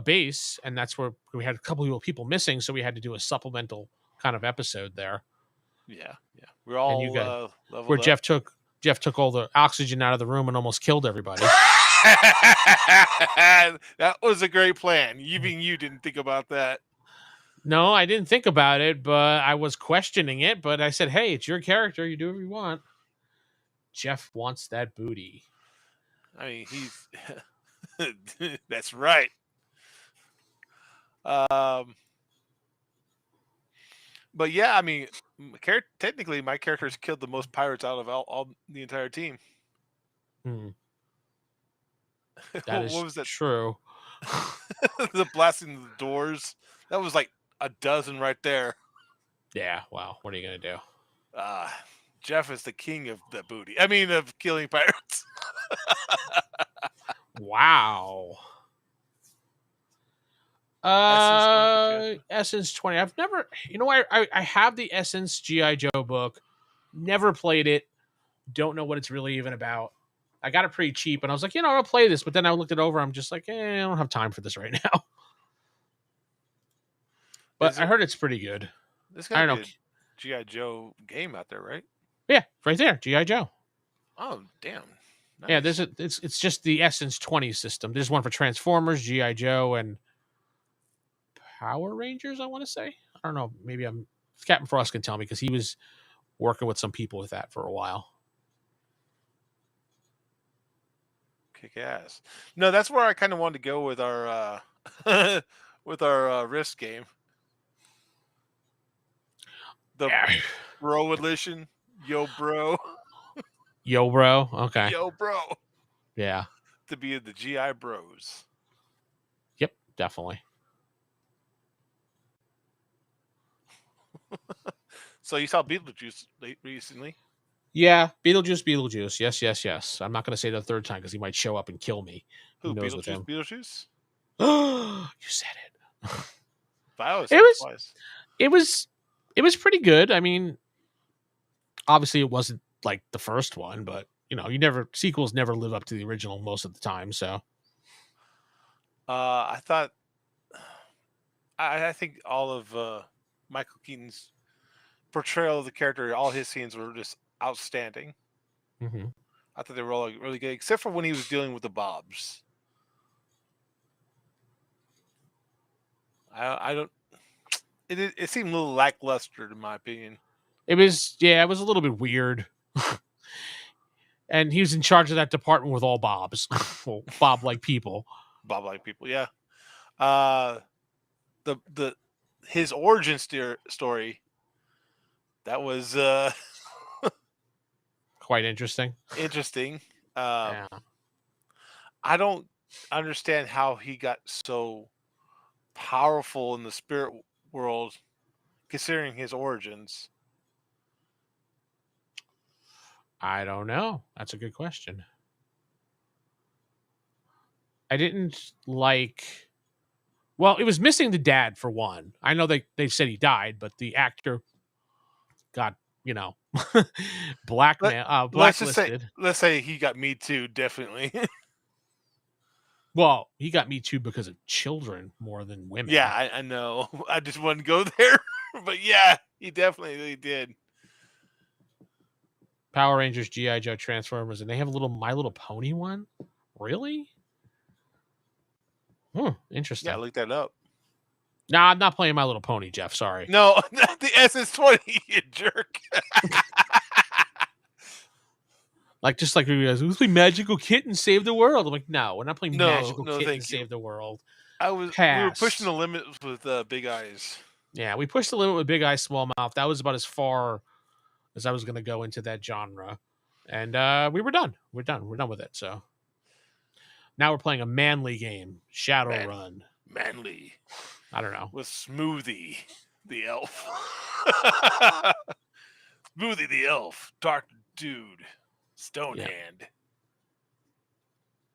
base, and that's where we had a couple of people missing, so we had to do a supplemental kind of episode there. Yeah. We're all leveled where up. Geoff took all the oxygen out of the room and almost killed everybody. That was a great plan. Even you didn't think about that. No, I didn't think about it, but I was questioning it. But I said, hey, it's your character. You do whatever you want. Geoff wants that booty. I mean, he's... That's right. But yeah, I mean, technically, my character's killed the most pirates out of all the entire team. That is what was that? True. The blasting the doors. That was like a dozen right there. Yeah, wow. What are you going to do? Geoff is the king of the booty. I mean, of killing pirates. Wow. Essence 20 for GI Joe. Essence 20. I've never, I have the Essence GI Joe book. Never played it. Don't know what it's really even about. I got it pretty cheap, and I was like, I'll play this. But then I looked it over. I'm just like, I don't have time for this right now. But I heard it's pretty good. There's I got to don't be know. a GI Joe game out there, right? Yeah, right there, GI Joe. Oh, damn. Nice. Yeah, it's just the Essence 20 system. There's one for Transformers, GI Joe, and Power Rangers. I want to say. I don't know. Maybe Captain Frost can tell me because he was working with some people with that for a while. Kick ass. No, that's where I kind of wanted to go with our with our Rift game. The Bro Edition. Yo, bro. Yo, bro. Okay. Yo, bro. Yeah. To be the GI Bros. Yep, definitely. So you saw Beetlejuice recently? Yeah, Beetlejuice. Yes. I'm not going to say the third time because he might show up and kill me. Who knows with him? Beetlejuice? You said it. I always said it twice. It was pretty good. I mean, obviously it wasn't like the first one, but sequels never live up to the original most of the time. So, I thought, I think all of Michael Keaton's portrayal of the character, all his scenes were just outstanding. Mm-hmm. I thought they were all really good, except for when he was dealing with the Bobs. I don't. It seemed a little lackluster, in my opinion. It was a little bit weird. And he was in charge of that department with all Bobs, well, Bob-like people. Bob-like people, yeah. His origin story, that was quite interesting. Yeah. I don't understand how he got so powerful in the spirit world, considering his origins. I don't know. That's a good question. I didn't like. Well, it was missing the dad for one. I know they said he died, but the actor got blacklisted. Let's say he got Me Too, definitely. Well, he got Me Too because of children more than women. Yeah, I know. I just wouldn't go there, but yeah, he definitely did. Power Rangers, GI Joe, Transformers, and they have a little My Little Pony one. Really? Interesting. Yeah, look that up. Nah, I'm not playing My Little Pony, Jeff. Sorry. No, the SS20, you jerk. Just like you guys, let's play Magical Kitten Save the World. I'm like, no, we're not playing Magical Kitten Save the World. We were pushing the limits with Big Eyes. Yeah, we pushed the limit with Big Eyes, Small Mouth. That was about as far as I was going to go into that genre. And we were done. We're done with it. So now we're playing a manly game, Shadowrun. Manly. I don't know. With Smoothie, the elf. Smoothie, the elf. Dr. Dude. Stonehand.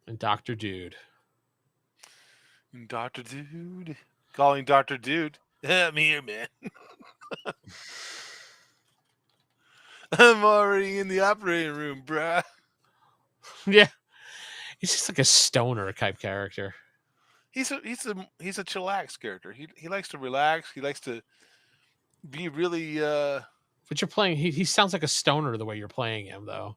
And Dr. Dude. Dr. Dude. Calling Dr. Dude. I'm here, man. I'm already in the operating room, bruh. Yeah. He's just like a stoner type character. He's a chillax character. He likes to relax. He likes to be really But you're playing he sounds like a stoner the way you're playing him though.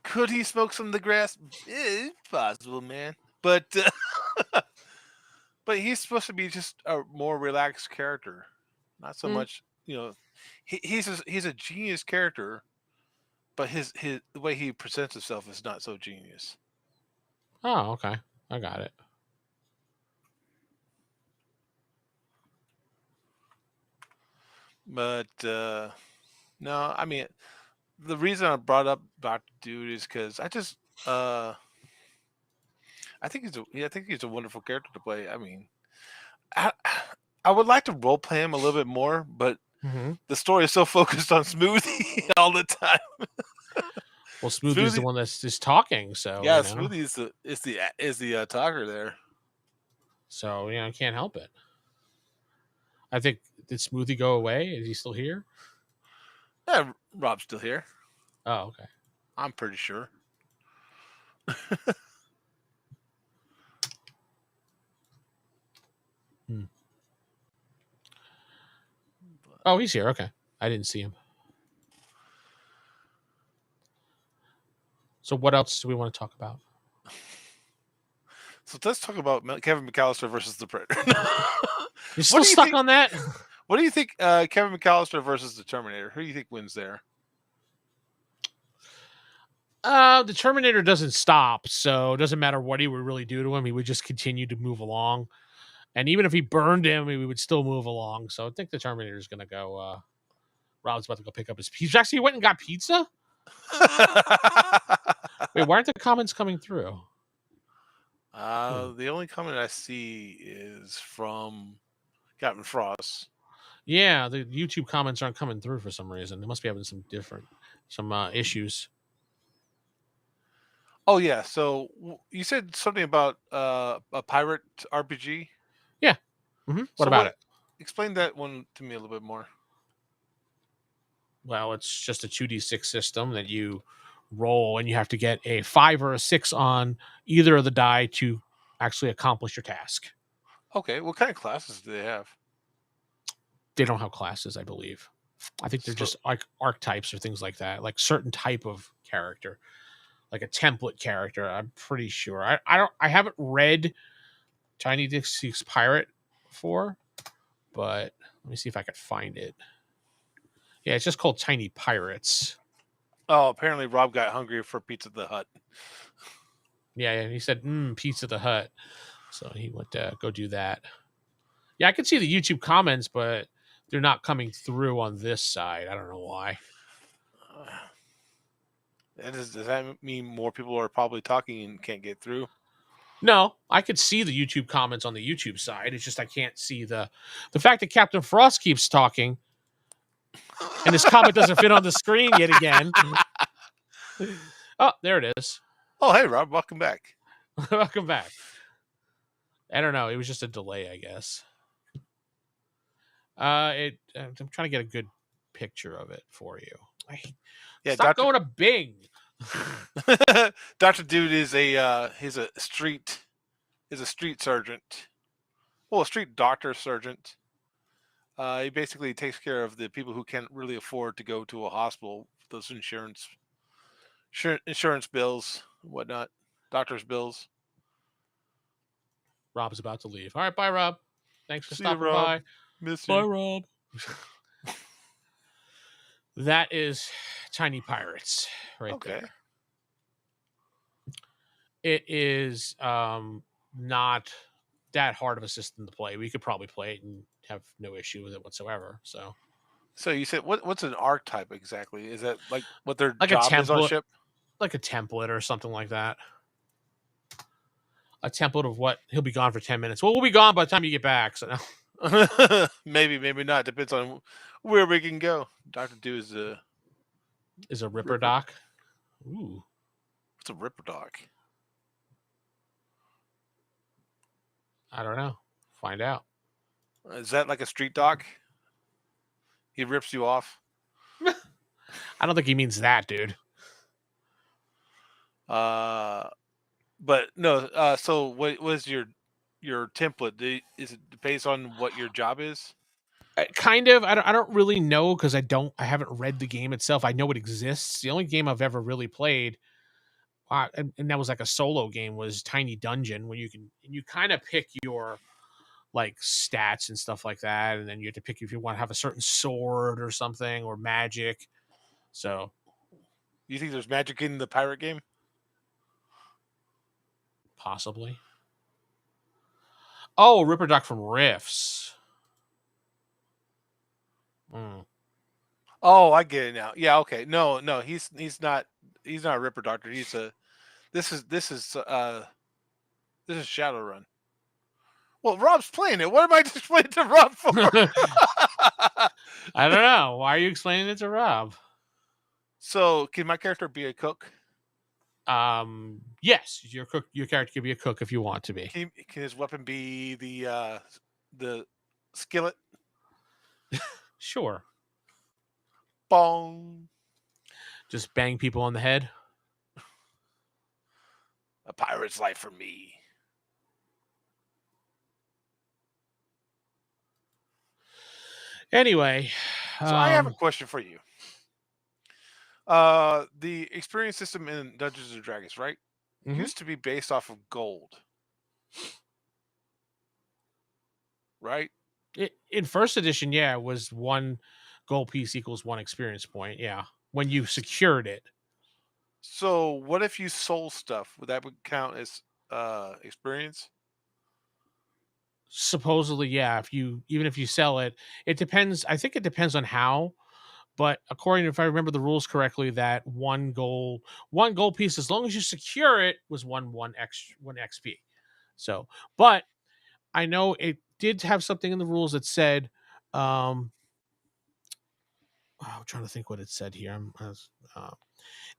Could he smoke some of the grass? It's possible, man. But but he's supposed to be just a more relaxed character. Not so much, he's a genius character, but his the way he presents himself is not so genius. Oh, okay. I got it. But no, I mean, the reason I brought up Dr. Dude is because I just I think he's a wonderful character to play. I mean, I would like to role play him a little bit more, but the story is so focused on Smoothie all the time. Well, Smoothie is the one that's just talking. So yeah, Smoothie is the talker there. So I can't help it. I think, did Smoothie go away? Is he still here? Yeah, Rob's still here. Oh, okay. I'm pretty sure. Oh, he's here. Okay, I didn't see him. So what else do we want to talk about? So let's talk about Kevin McAllister versus the Predator. You're What still do you stuck think? on that? What do you think? Kevin McAllister versus the Terminator. Who do you think wins there? The Terminator doesn't stop, so it doesn't matter what he would really do to him. He would just continue to move along. And even if he burned him, he would still move along. So I think the Terminator is going to go. Rob's about to go pick up his pizza. Actually, he went and got pizza? Wait, why aren't the comments coming through? The only comment I see is from Captain Frost. Yeah, the YouTube comments aren't coming through for some reason. They must be having some issues. Oh yeah, so you said something about a pirate RPG. Yeah. Mm-hmm. What So about it? Explain that one to me a little bit more. Well, it's just a 2d6 system that you roll, and you have to get a 5 or a 6 on either of the die to actually accomplish your task. Okay, what kind of classes do they have? They don't have classes, I believe. I think they're just like archetypes or things like that, like certain type of character, like a template character. I'm pretty sure. I haven't read Tiny Dixie's Pirate before, but let me see if I could find it. Yeah, it's just called Tiny Pirates. Oh, apparently Rob got hungry for Pizza the Hut. Yeah, he said, Pizza the Hut. So he went to go do that. Yeah, I can see the YouTube comments, but they're not coming through on this side. I don't know why. Does that mean more people are probably talking and can't get through? No, I could see the YouTube comments on the YouTube side. It's just I can't see the fact that Captain Frost keeps talking and his comment doesn't fit on the screen yet again. Oh, there it is. Oh, hey, Rob, welcome back. Welcome back. I don't know. It was just a delay, I guess. I'm trying to get a good picture of it for you. Stop going to Bing. Dr. Dude is he's a street sergeant. Well, a street doctor sergeant. He basically takes care of the people who can't really afford to go to a hospital. Those insurance bills, whatnot, doctor's bills. Rob's about to leave. All right, bye, Rob. Thanks for See you, stopping Rob. by. Miss Bye, you. Rob. That is Tiny Pirates right there. It is not that hard of a system to play. We could probably play it and have no issue with it whatsoever. So you said what's an archetype exactly? Is that like what their like job is on ship? Like a template or something like that. A template of what he'll be gone for 10 minutes. Well, we'll be gone by the time you get back. So maybe not. Depends on where we can go. Dr. Do is a Ripper Doc. Ooh. What's a Ripper Doc? I don't know. Find out. Is that like a street doc? He rips you off? I don't think he means that, dude. But no. So what was your template? Is it based on what your job is? Kind of. I don't really know because I haven't read the game itself. I know it exists. The only game I've ever really played, and that was like a solo game, was Tiny Dungeon, where you kind of pick your like stats and stuff like that, and then you have to pick if you want to have a certain sword or something or magic. So, you think there's magic in the pirate game? Possibly. Oh, Ripper Doc from Rifts. Oh, I get it now. Yeah, okay. No, he's not a Ripper Doctor. This is Shadowrun. Well, Rob's playing it. What am I explaining to Rob for? I don't know. Why are you explaining it to Rob? So, can my character be a cook? Yes, your character could be a cook if you want to be. Can his weapon be the skillet? Sure. Bong. Just bang people on the head. A pirate's life for me. Anyway, So I have a um, question for you. The experience system in Dungeons and Dragons, right, mhm. used to be based off of gold, right? In first edition, yeah, it was one gold piece equals one experience point. Yeah, when you secured it. So what if you sold stuff? Would that would count as experience? Supposedly, yeah. If you even if you sell it, it depends. I think it depends on how. But according to, if I remember the rules correctly, that one gold piece, as long as you secure it, was one XP. So, but I know it did have something in the rules that said, um, I'm trying to think what it said here.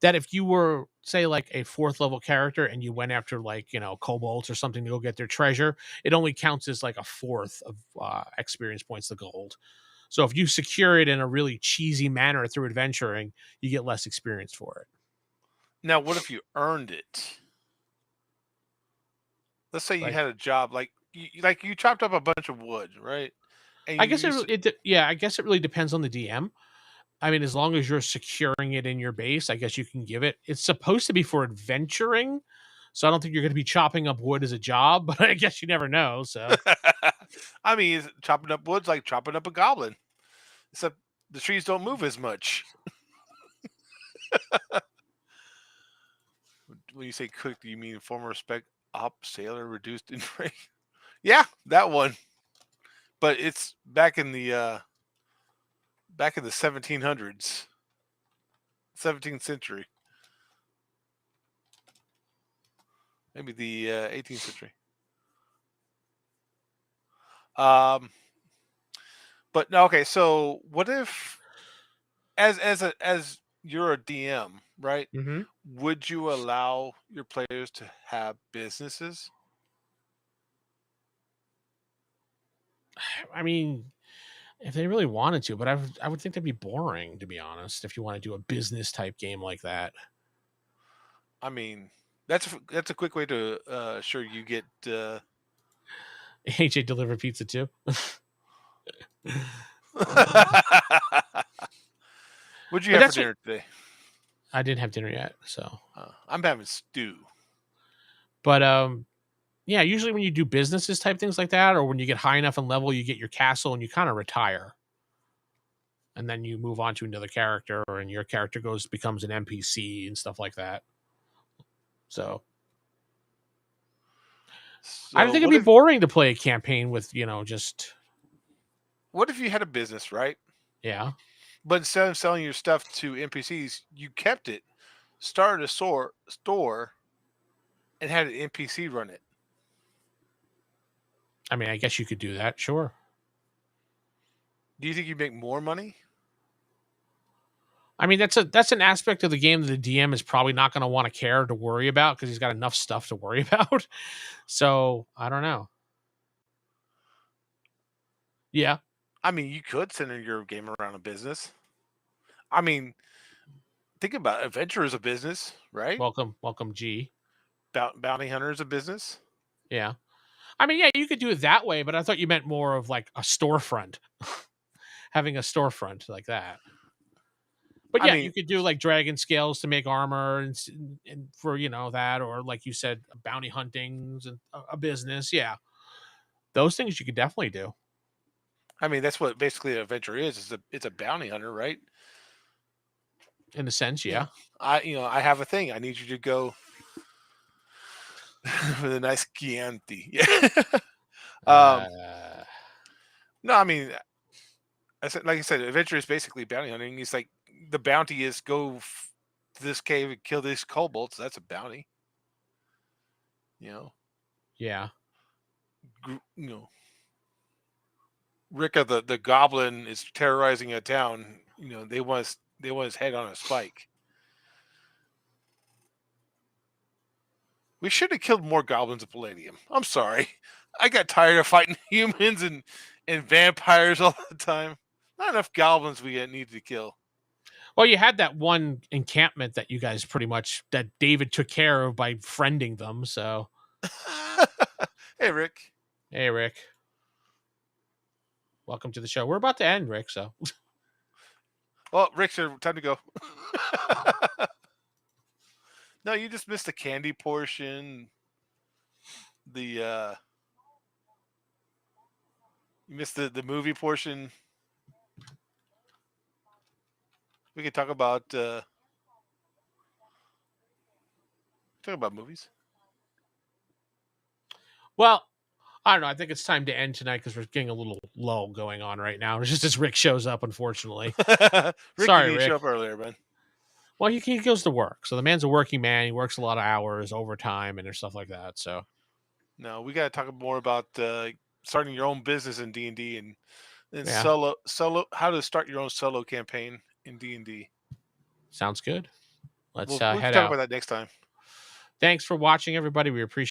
That if you were, say, like a fourth level character and you went after, like, kobolds or something to go get their treasure, it only counts as like a fourth of experience points, the gold. So if you secure it in a really cheesy manner through adventuring, you get less experience for it. Now, what if you earned it? Let's say you Like, had a job like you chopped up a bunch of wood, right? And I you guess used yeah, I guess it really depends on the DM. I mean, as long as you're securing it in your base, I guess you can give it. It's supposed to be for adventuring, so I don't think you're going to be chopping up wood as a job, but I guess you never know. So I mean, chopping up wood's like chopping up a goblin. Except the trees don't move as much. When you say cook, do you mean former spec op sailor reduced in rank? Yeah, that one. But it's back in the 1700s, 17th century, maybe the 18th century. Um, but no, okay. So what if, as you're a DM, right? hmm Would you allow your players to have businesses? I mean, if they really wanted to, but I would think that'd be boring, to be honest. If you want to do a business type game like that, I mean, that's a quick way to sure you get. AJ deliver pizza too. What'd you But have for that's what dinner today? I didn't have dinner yet. So, I'm having stew. but yeah, usually when you do businesses type things like that, or when you get high enough in level, you get your castle and you kind of retire, and then you move on to another character, and your character becomes an NPC and stuff like that. So I So think it'd be boring to play a campaign with just what if you had a business, right? yeah. But instead of selling your stuff to NPCs, you kept it, started a store, and had an NPC run it. I mean, I guess you could do that, sure. Do you think you'd make more money? I mean, that's an aspect of the game that the DM is probably not going to want to care to worry about because he's got enough stuff to worry about. So I don't know. Yeah, I mean, you could center your game around a business. I mean, think about it. Adventure is a business, right? welcome, G. Bounty hunter is a business. Yeah, I mean, yeah, you could do it that way, but I thought you meant more of like a storefront, having a storefront like that. But I yeah, mean, you could do like dragon scales to make armor and for that, or like you said, bounty huntings and a business. Yeah, those things you could definitely do. that's what basically an adventure is. It's a bounty hunter, right? In a sense, You yeah. know, I have a thing. I need you to go with a nice Chianti. Yeah. um, Uh, no, I mean, I said, like I said, adventure is basically bounty hunting. It's like the bounty is go to this cave and kill these kobolds. That's a bounty. You know, yeah, you know, Ricka the goblin is terrorizing a town. They want his head on a spike. We should have killed more goblins of Palladium. I'm sorry. I got tired of fighting humans and vampires all the time. Not enough goblins we needed to kill. Well, you had that one encampment that you guys that David took care of by friending them. So, Hey, Rick. hey, Rick, welcome to the show. We're about to end, Rick. So, Well, Rick, time to go. No, you just missed the candy portion. You missed the movie portion. We could talk about movies. well, I don't know. I think it's time to end tonight because we're getting a little lull going on right now. It's just as Rick shows up, unfortunately. Rick, you Sorry, didn't show Rick. up earlier, man. Well, he goes to work. So the man's a working man. He works a lot of hours, overtime, and stuff like that. So, No, we got to talk more about starting your own business in D&D and yeah, solo how to start your own solo campaign in D&D. sounds good. Let's We can head talk out. about that next time. Thanks for watching, everybody. We appreciate